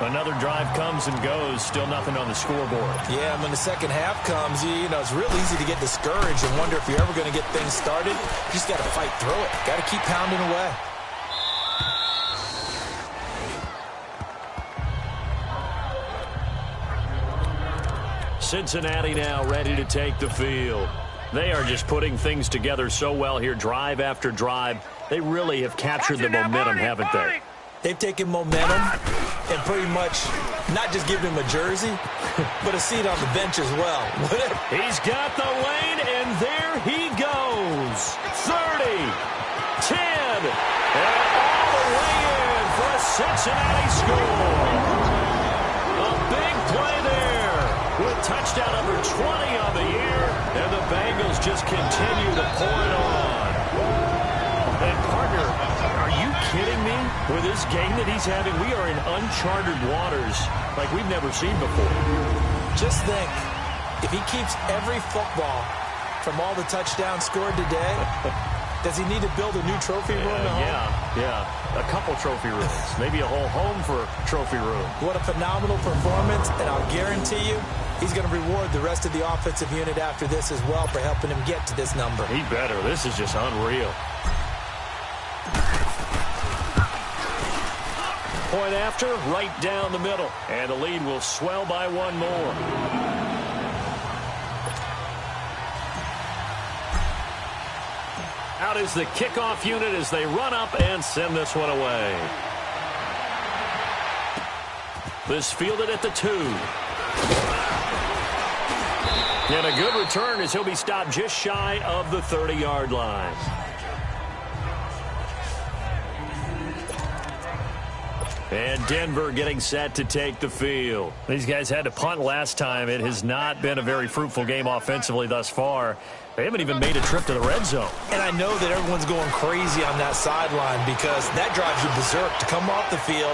Another drive comes and goes. Still nothing on the scoreboard. Yeah, when the second half comes, you know, it's real easy to get discouraged and wonder if you're ever going to get things started. You just got to fight through it. Got to keep pounding away. Cincinnati now ready to take the field. They are just putting things together so well here, drive after drive. They really have captured the momentum, haven't they? They've taken momentum and pretty much not just given him a jersey, but a seat on the bench as well. He's got the lane, and there he goes. 30, 10, and all the way in for a Cincinnati score. A big play there with touchdown number 20 on the year, and the Bengals just continue to pour it on. And, partner, are you kidding me? With this game that he's having, we are in uncharted waters like we've never seen before. Just think, if he keeps every football from all the touchdowns scored today, does he need to build a new trophy room at home? Yeah. A couple trophy rooms. Maybe a whole home for trophy room. What a phenomenal performance, and I'll guarantee you he's going to reward the rest of the offensive unit after this as well for helping him get to this number. He better. This is just unreal. Point after, right down the middle. And the lead will swell by one more. Out is the kickoff unit as they run up and send this one away. This fielded at the 2. And a good return as he'll be stopped just shy of the 30-yard line. And Denver getting set to take the field. These guys had to punt last time. It has not been a very fruitful game offensively thus far. They haven't even made a trip to the red zone. And I know that everyone's going crazy on that sideline because that drives you berserk to come off the field,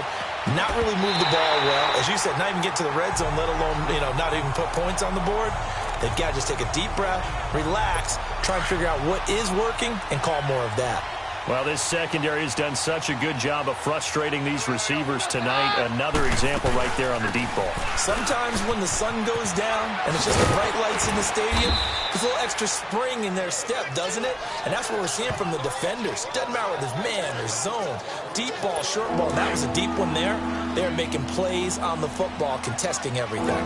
not really move the ball well. As you said, not even get to the red zone, let alone, not even put points on the board. They've got to just take a deep breath, relax, try and figure out what is working, and call more of that. Well, this secondary has done such a good job of frustrating these receivers tonight. Another example right there on the deep ball. Sometimes when the sun goes down and it's just the bright lights in the stadium, there's a little extra spring in their step, doesn't it? And that's what we're seeing from the defenders. Doesn't matter whether there's man or zone, deep ball, short ball. That was a deep one there. They're making plays on the football, contesting everything.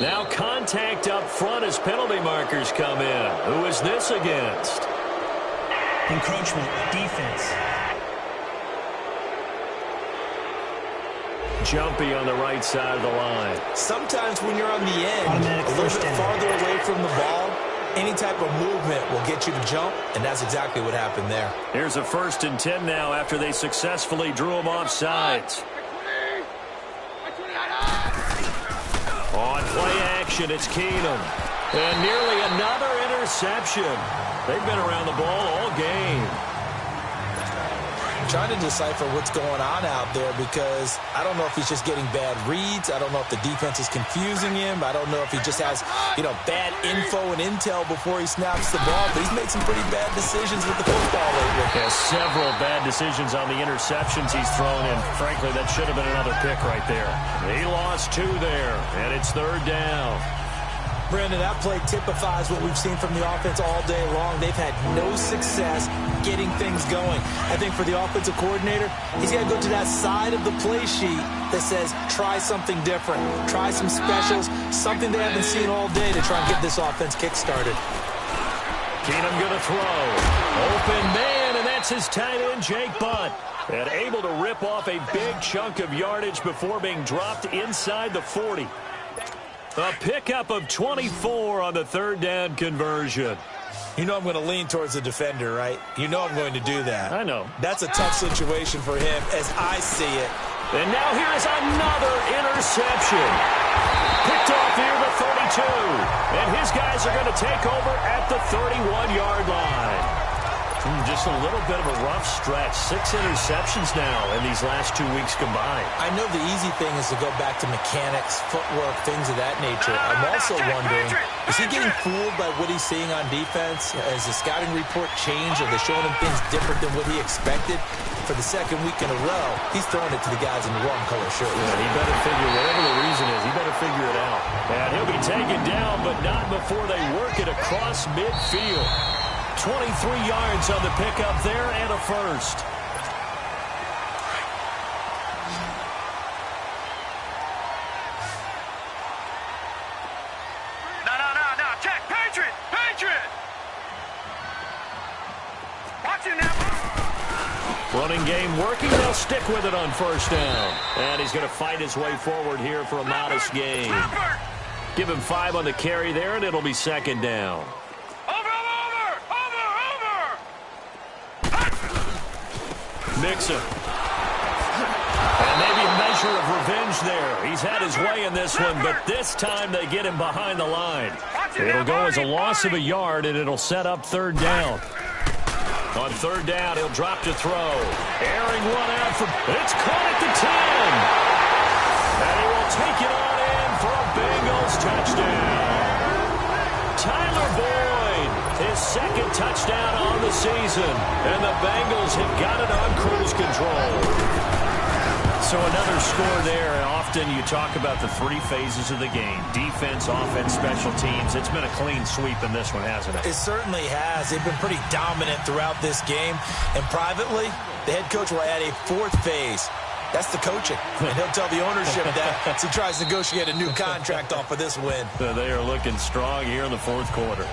Now contact up front as penalty markers come in. Who is this against? Encroachment, defense. Jumpy on the right side of the line. Sometimes when you're on the end, a little bit farther away from the ball, any type of movement will get you to jump, and that's exactly what happened there. Here's a 1st and 10 now after they successfully drew him off sides. On play action, it's Keenum. And nearly another interception. They've been around the ball all game. I'm trying to decipher what's going on out there because I don't know if he's just getting bad reads. I don't know if the defense is confusing him. I don't know if he just has, bad info and intel before he snaps the ball. But he's made some pretty bad decisions with the football lately. Yeah, several bad decisions on the interceptions he's thrown in. Frankly, that should have been another pick right there. He lost 2 there, and it's 3rd down. Brandon, that play typifies what we've seen from the offense all day long. They've had no success getting things going. I think for the offensive coordinator, he's got to go to that side of the play sheet that says, try something different, try some specials, something they haven't seen all day to try and get this offense kick-started. Keenum going to throw. Open man, and that's his tight end, Jake Butt. And able to rip off a big chunk of yardage before being dropped inside the 40. A pickup of 24 on the 3rd down conversion. You know I'm going to lean towards the defender, right? You know I'm going to do that. I know. That's a tough situation for him as I see it. And now here is another interception. Picked off near the 32. And his guys are going to take over at the 31-yard line. Just a little bit of a rough stretch. 6 interceptions now in these last 2 weeks combined. I know the easy thing is to go back to mechanics, footwork, things of that nature. I'm also wondering, is he getting fooled by what he's seeing on defense? Has the scouting report changed? Are they showing him things different than what he expected? For the 2nd week in a row, he's throwing it to the guys in the wrong color shirt. Yeah, he better figure, whatever the reason is, he better figure it out. And he'll be taken down, but not before they work it across midfield. 23 yards on the pickup there and a 1st. Passing game working. They'll stick with it on first down. And he's going to fight his way forward here for a modest gain. Give him 5 on the carry there, and it'll be second down. Mixon. And maybe a measure of revenge there. He's had his way in this one, but this time they get him behind the line. It'll go as a loss of a yard, and it'll set up third down. On third down, he'll drop to throw. Airing one out for... It's caught at the 10. And he will take it on in for a Bengals touchdown. Tyler Boyd, his second touchdown on the season. And the Bengals have got it on cruise control. So another score there. Often you talk about the 3 phases of the game. Defense, offense, special teams. It's been a clean sweep in this one, hasn't it? It certainly has. They've been pretty dominant throughout this game. And privately, the head coach will add a 4th phase. That's the coaching. And he'll tell the ownership that as he tries to negotiate a new contract off of this win. They are looking strong here in the 4th quarter.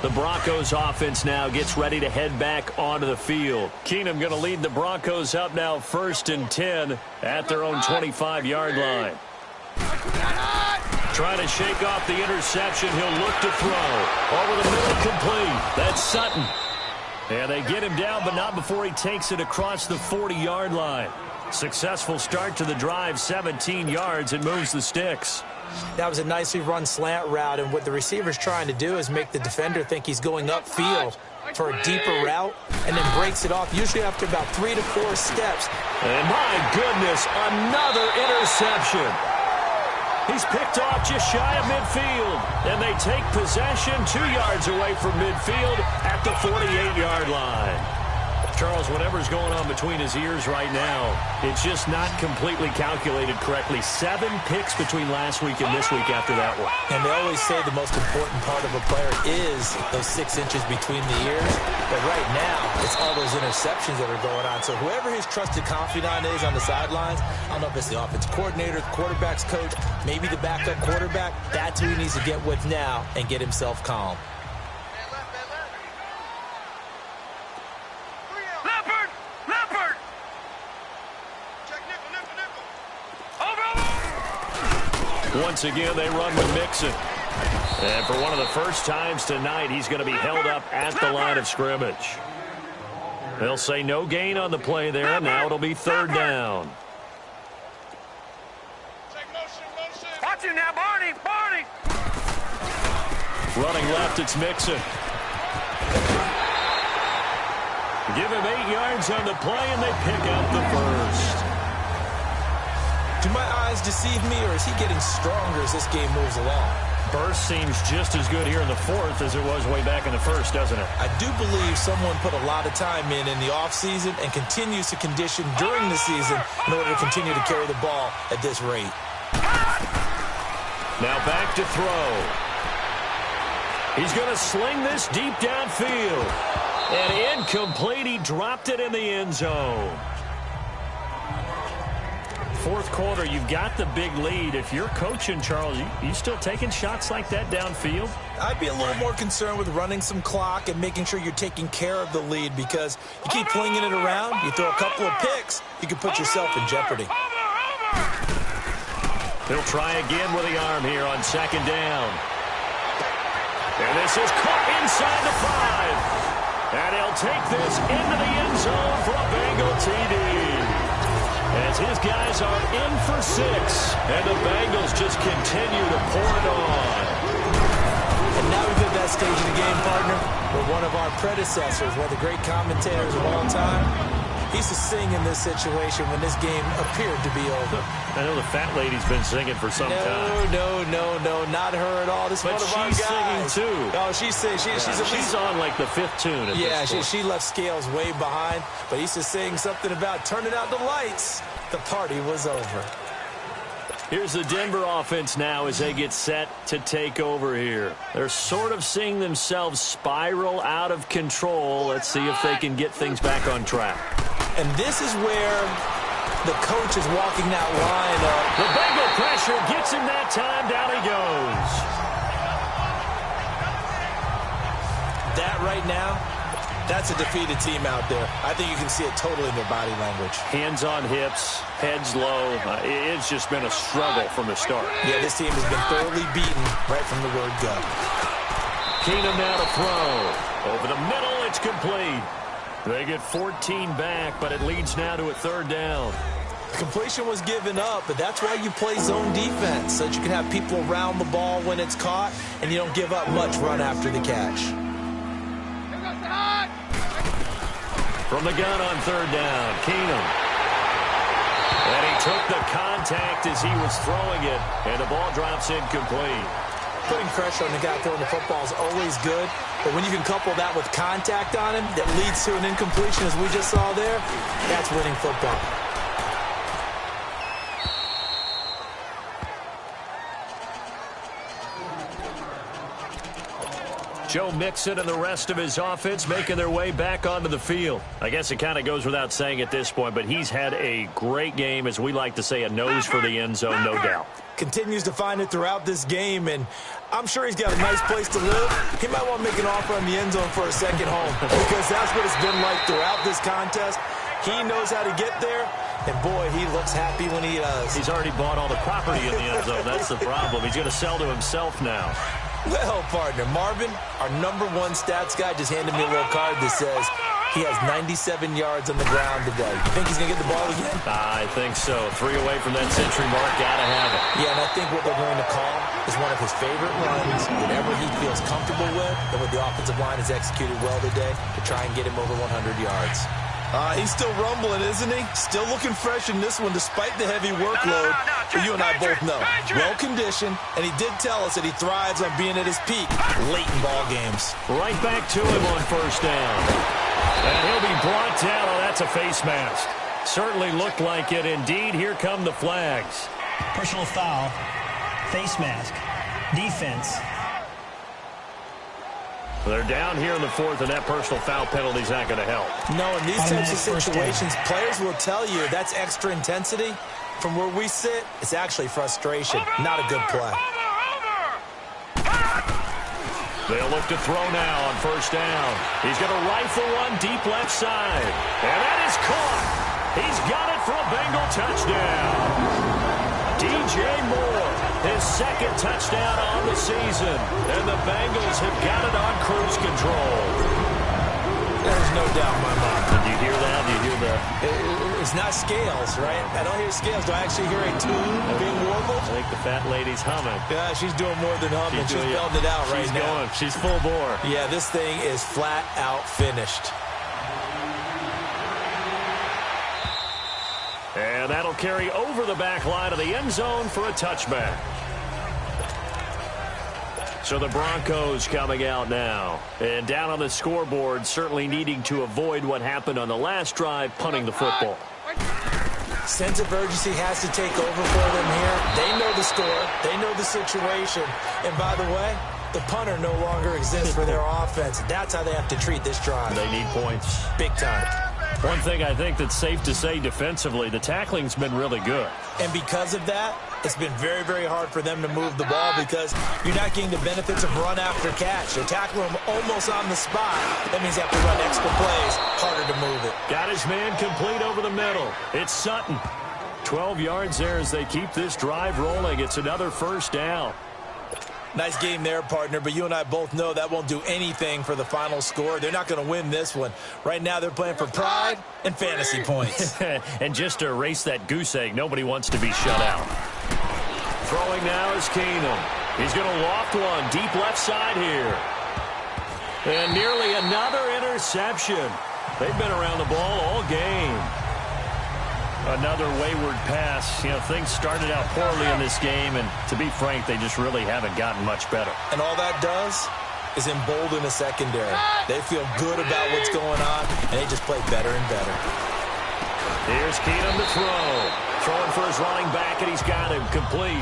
The Broncos offense now gets ready to head back onto the field. Keenum going to lead the Broncos up now 1st and 10 at their own 25-yard line. Trying to shake off the interception. He'll look to throw. Over the middle, complete. That's Sutton. And they get him down, but not before he takes it across the 40-yard line. Successful start to the drive, 17 yards, and moves the sticks. That was a nicely run slant route, and what the receiver's trying to do is make the defender think he's going upfield for a deeper route, and then breaks it off, usually after about 3 to 4 steps. And my goodness, another interception. He's picked off just shy of midfield, and they take possession 2 yards away from midfield at the 48-yard line. Charles, whatever's going on between his ears right now, it's just not completely calculated correctly. 7 picks between last week and this week after that one. And they always say the most important part of a player is those 6 inches between the ears. But right now, it's all those interceptions that are going on. So whoever his trusted confidant is on the sidelines, I don't know if it's the offensive coordinator, the quarterback's coach, maybe the backup quarterback, that's who he needs to get with now and get himself calm. Once again, they run with Mixon. And for one of the first times tonight, he's going to be held up at the line of scrimmage. They'll say no gain on the play there, and now it'll be third down. Watch you now, Barney! Barney! Running left, it's Mixon. Give him 8 yards on the play, and they pick up the first. Do my eyes deceive me, or is he getting stronger as this game moves along? Burst seems just as good here in the 4th as it was way back in the 1st, doesn't it? I do believe someone put a lot of time in the offseason and continues to condition during the season in order to continue to carry the ball at this rate. Now back to throw. He's going to sling this deep downfield. And incomplete. He dropped it in the end zone. 4th quarter, you've got the big lead. If you're coaching, Charles, you still taking shots like that downfield? I'd be a little more concerned with running some clock and making sure you're taking care of the lead, because you keep flinging it around, you throw a couple of picks, you can put yourself in jeopardy. He'll try again with the arm here on 2nd down. And this is caught inside the 5. And he'll take this into the end zone for a Bengal TD. As his guys are in for 6. And the Bengals just continue to pour it on. And now we've hit that stage of the game, partner, where one of our predecessors, one of the great commentators of all time, he used to sing in this situation when this game appeared to be over. I know the fat lady's been singing for some time. No, not her at all. This is one of our guys. But she's singing too. Oh, she's singing. She's on like the 5th tune at this point. She left Scales way behind, but he used to sing something about turning out the lights. The party was over. Here's the Denver offense now as they get set to take over here. They're sort of seeing themselves spiral out of control. Let's see if they can get things back on track. And this is where the coach is walking that line up. The Bengal pressure gets him that time. Down he goes. That right now, That's a defeated team out there. I think you can see it totally in their body language. Hands on hips, heads low. It's just been a struggle from the start. Yeah, this team has been thoroughly beaten right from the word go. Keenum now to throw. Over the middle, it's complete. They get 14 back, but it leads now to a third down. Completion was given up, but that's why you play zone defense, so that you can have people around the ball when it's caught, and you don't give up much run after the catch. From the gun on third down, Keenum. And he took the contact as he was throwing it, and the ball drops incomplete. Putting pressure on the guy throwing the football is always good, but when you can couple that with contact on him that leads to an incompletion, as we just saw there, that's winning football. Joe Mixon and the rest of his offense making their way back onto the field. I guess it kind of goes without saying at this point, but he's had a great game, as we like to say, a nose for the end zone, no doubt. Continues to find it throughout this game, and I'm sure he's got a nice place to live. He might want to make an offer on the end zone for a second home, because that's what it's been like throughout this contest. He knows how to get there, and boy, he looks happy when he does. He's already bought all the property in the end zone. That's the problem. He's going to sell to himself now. Well, partner, Marvin, our #1 stats guy, just handed me a little card that says he has 97 yards on the ground today. You think he's going to get the ball again? I think so. 3 away from that century mark. Got to have it. Yeah, and I think what they're going to call is one of his favorite runs, whatever he feels comfortable with, and what the offensive line has executed well today to try and get him over 100 yards. He's still rumbling, isn't he? Still looking fresh in this one despite the heavy workload. But you and I both know, well-conditioned, and he did tell us that he thrives on being at his peak late in ball games. Right back to him on first down. And he'll be brought down. Oh, that's a face mask. Certainly looked like it. Indeed, here come the flags. Personal foul, face mask, defense. They're down here in the fourth, and that personal foul penalty is not going to help. No, in these types of situations, players will tell you that's extra intensity. From where we sit, it's actually frustration, not a good play. They'll look to throw now on first down. He's going to rifle one deep left side. And that is caught. He's got it for a Bengal touchdown. DJ Moore, his second touchdown on the season. And the Bengals have got it on cruise control. There's no doubt in my mind. Did you hear that? Do you hear that? It's not scales, right? I don't hear scales. Do I actually hear a tune being warbled? I think the fat lady's humming. Yeah, she's doing more than humming. She's belting it out right now. She's going. She's full bore. Yeah, this thing is flat out finished. And that'll carry over the back line of the end zone for a touchback. So the Broncos coming out now. And down on the scoreboard, certainly needing to avoid what happened on the last drive, punting the football. Sense of urgency has to take over for them here. They know the score. They know the situation. And by the way, the punter no longer exists for their offense. That's how they have to treat this drive. They need points. Big time. One thing I think that's safe to say defensively, the tackling's been really good. And because of that, it's been very, very hard for them to move the ball because you're not getting the benefits of run after catch. They're tackling them almost on the spot. That means they have to run extra plays, harder to move it. Got his man complete over the middle. It's Sutton. 12 yards there as they keep this drive rolling. It's another first down. Nice game there, partner, but you and I both know that won't do anything for the final score. They're not going to win this one. Right now they're playing for pride and fantasy points. And just to erase that goose egg, nobody wants to be shut out. Throwing now is Keenum. He's going to loft one deep left side here. And nearly another interception. They've been around the ball all game. Another wayward pass. You know, things started out poorly in this game, and to be frank, they just really haven't gotten much better. And all that does is embolden the secondary. They feel good about what's going on, and they just play better and better. Here's Keenum to throw. Throwing for his running back, and he's got him complete.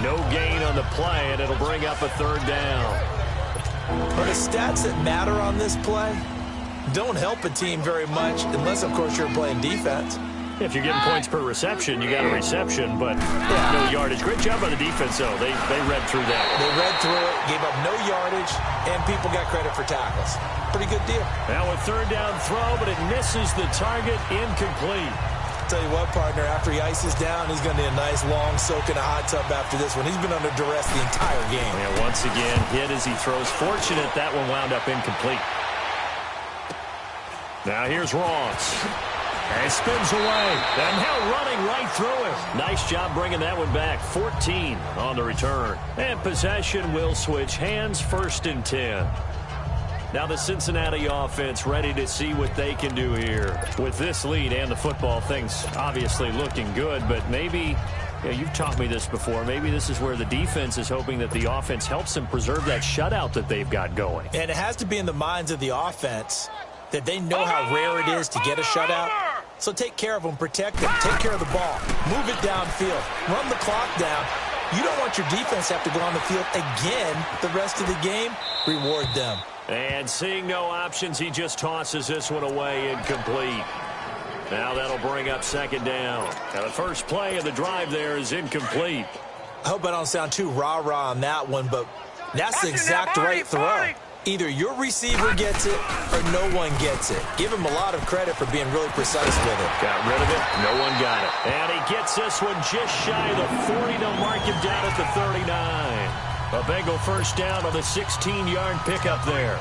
No gain on the play, and it'll bring up a third down. But the stats that matter on this play don't help a team very much, unless, of course, you're playing defense. If you're getting points per reception, you got a reception, but no yardage. Great job by the defense, though. They read through that. They read through it, gave up no yardage, and people got credit for tackles. Pretty good deal. Now a third down throw, but it misses the target, incomplete. Tell you what, partner, after he ices down, he's going to need a nice long soak in a hot tub after this one. He's been under duress the entire game. Yeah, once again, hit as he throws. Fortunate that one wound up incomplete. Now here's Ross. And spins away. And now running right through it. Nice job bringing that one back. 14 on the return. And possession will switch hands, 1st and 10. Now the Cincinnati offense ready to see what they can do here. With this lead and the football, things obviously looking good, but maybe, you've taught me this before, maybe this is where the defense is hoping that the offense helps them preserve that shutout that they've got going. And it has to be in the minds of the offense that they know how rare it is to get a shutout. So take care of them, protect them, take care of the ball, move it downfield, run the clock down. You don't want your defense to have to go on the field again the rest of the game. Reward them. And seeing no options, he just tosses this one away, incomplete. Now that'll bring up 2nd down. Now the first play of the drive there is incomplete. I hope I don't sound too rah-rah on that one, but that's the exact right throw. Either your receiver gets it or no one gets it. Give him a lot of credit for being really precise with it. Got rid of it. No one got it. And he gets this one just shy of the 40 to mark him down at the 39. A Bengal first down on the 16-yard pickup there.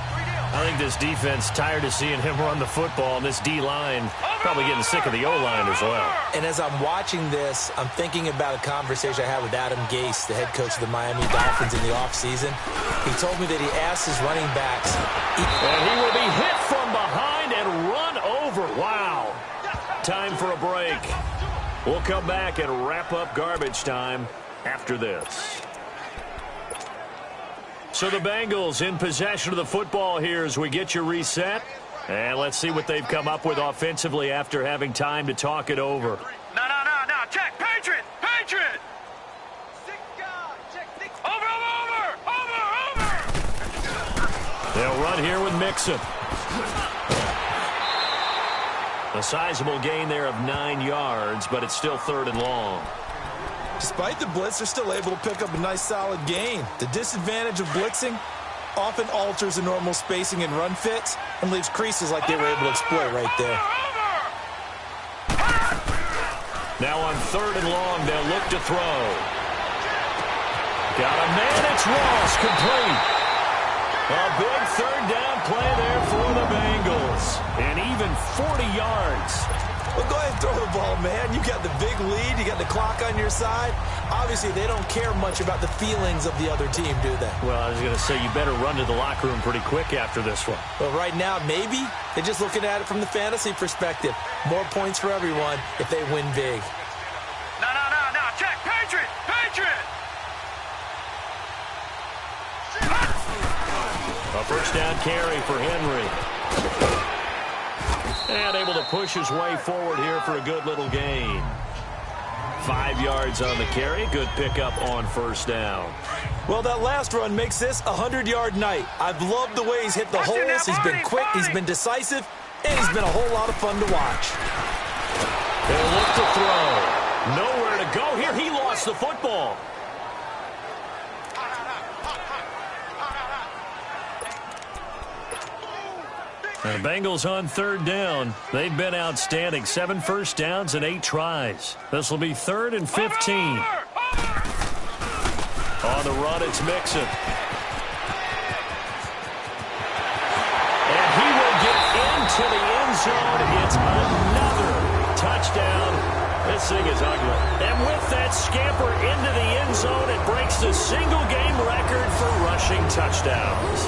I think this defense tired of seeing him run the football, and this D-line probably getting sick of the O-line as well. And as I'm watching this, I'm thinking about a conversation I had with Adam Gase, the head coach of the Miami Dolphins in the offseason. He told me that he asked his running backs. And he will be hit from behind and run over. Wow. Time for a break. We'll come back and wrap up garbage time after this. So the Bengals in possession of the football here as we get you reset. And let's see what they've come up with offensively after having time to talk it over. No. Check. Patriot. Over. They'll run here with Mixon. A sizable gain there of 9 yards, but it's still 3rd and long. Despite the blitz, they're still able to pick up a nice solid gain. The disadvantage of blitzing often alters the normal spacing and run fits and leaves creases like they were able to exploit right there. Now on 3rd and long, they'll look to throw. Got a man, it's Ross, complete. A big 3rd down play there for the Bengals. And even 40 yards. Well, go ahead and throw the ball, man. You got the big lead. You got the clock on your side. Obviously, they don't care much about the feelings of the other team, do they? Well, I was going to say, you better run to the locker room pretty quick after this one. But right now, maybe they're just looking at it from the fantasy perspective. More points for everyone if they win big. No. Check. Patriot. A first down carry for Henry. And able to push his way forward here for a good little gain. 5 yards on the carry. Good pickup on 1st down. Well, that last run makes this a 100-yard night. I've loved the way he's hit the holes. He's been quick. He's been decisive. And he's been a whole lot of fun to watch. They'll look to throw. Nowhere to go here. He lost the football. The Bengals on 3rd down. They've been outstanding. 7 first downs and 8 tries. This will be 3rd and 15. On the run, it's Mixon. And he will get into the end zone. It's another touchdown. This thing is ugly. And with that scamper into the end zone, it breaks the single-game record for rushing touchdowns.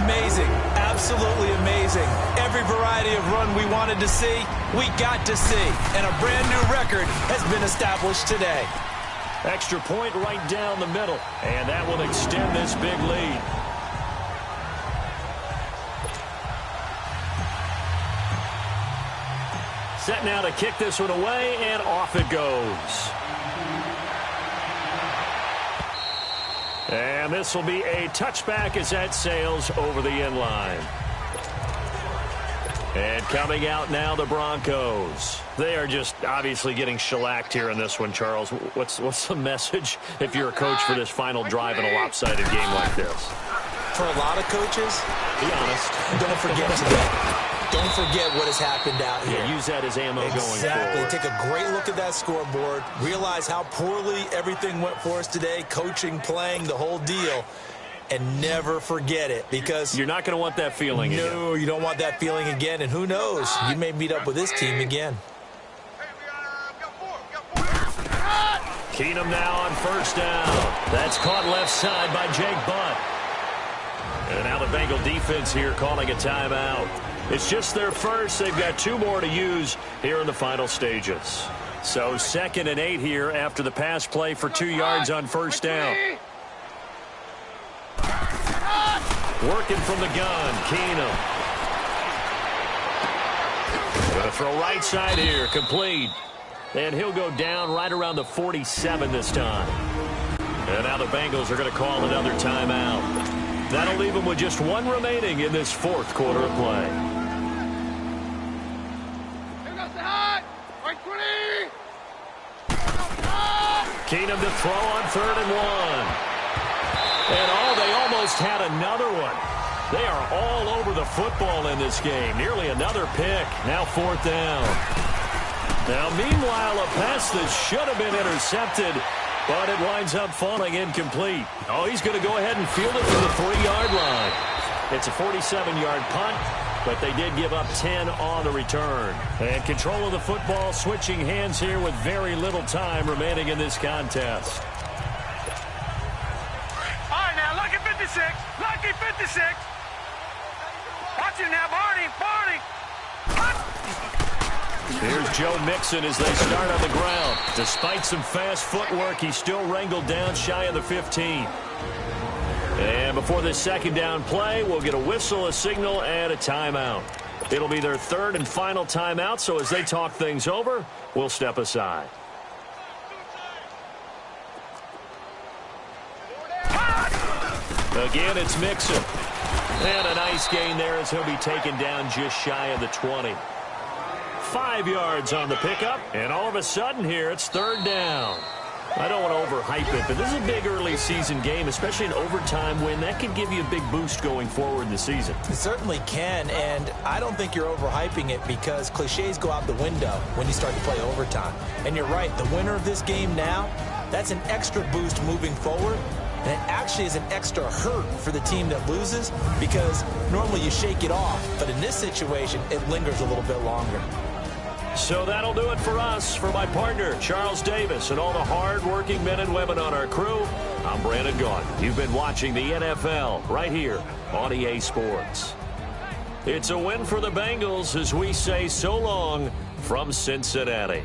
Amazing. Absolutely amazing. Every variety of run we wanted to see, we got to see. And a brand new record has been established today. Extra point right down the middle. And that will extend this big lead. Set now to kick this one away, and off it goes. And this will be a touchback as that sails over the end line. And coming out now, the Broncos. They are just obviously getting shellacked here in this one, Charles. What's the message if you're a coach for this final drive in a lopsided game like this? For a lot of coaches, be honest, don't forget today. Don't forget what has happened out here. Yeah, use that as ammo going forward. Exactly. Take a great look at that scoreboard. Realize how poorly everything went for us today. Coaching, playing, the whole deal. And never forget it, because you're not going to want that feeling again. No, you don't want that feeling again. And who knows? You may meet up with this team again. Keenum now on first down. That's caught left side by Jake Butt. And now the Bengal defense here calling a timeout. It's just their first. They've got 2 more to use here in the final stages. So 2nd and 8 here after the pass play for 2 yards on first down. Working from the gun, Keenum. Going to throw right side here, complete. And he'll go down right around the 47 this time. And now the Bengals are going to call another timeout. That'll leave them with just 1 remaining in this 4th quarter of play. Keenum to throw on 3rd and 1. And they almost had another one. They are all over the football in this game. Nearly another pick. Now 4th down. Now, meanwhile, a pass that should have been intercepted, but it winds up falling incomplete. Oh, he's going to go ahead and field it from the 3-yard line. It's a 47-yard punt, but they did give up 10 on the return. And control of the football switching hands here with very little time remaining in this contest. Lucky 56. Lucky 56. Watch it now, Barney. Barney. Here's Joe Mixon as they start on the ground. Despite some fast footwork, he's still wrangled down shy of the 15. And before this 2nd down play, we'll get a whistle, a signal, and a timeout. It'll be their 3rd and final timeout, so as they talk things over, we'll step aside. Again, it's Mixon. And a nice gain there as he'll be taken down just shy of the 20. 5 yards on the pickup, and all of a sudden here, it's 3rd down. I don't want to overhype it, but this is a big early season game, especially an overtime win. That could give you a big boost going forward in the season. It certainly can, and I don't think you're overhyping it because cliches go out the window when you start to play overtime. And you're right, the winner of this game now, that's an extra boost moving forward. And it actually is an extra hurt for the team that loses because normally you shake it off. But in this situation, it lingers a little bit longer. So that'll do it for us. For my partner, Charles Davis, and all the hard-working men and women on our crew, I'm Brandon Gaudin. You've been watching the NFL right here on EA Sports. It's a win for the Bengals as we say so long from Cincinnati.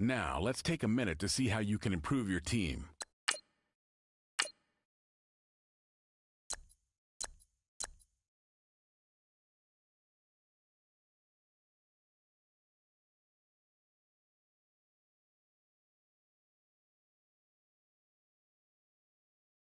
Now, let's take a minute to see how you can improve your team.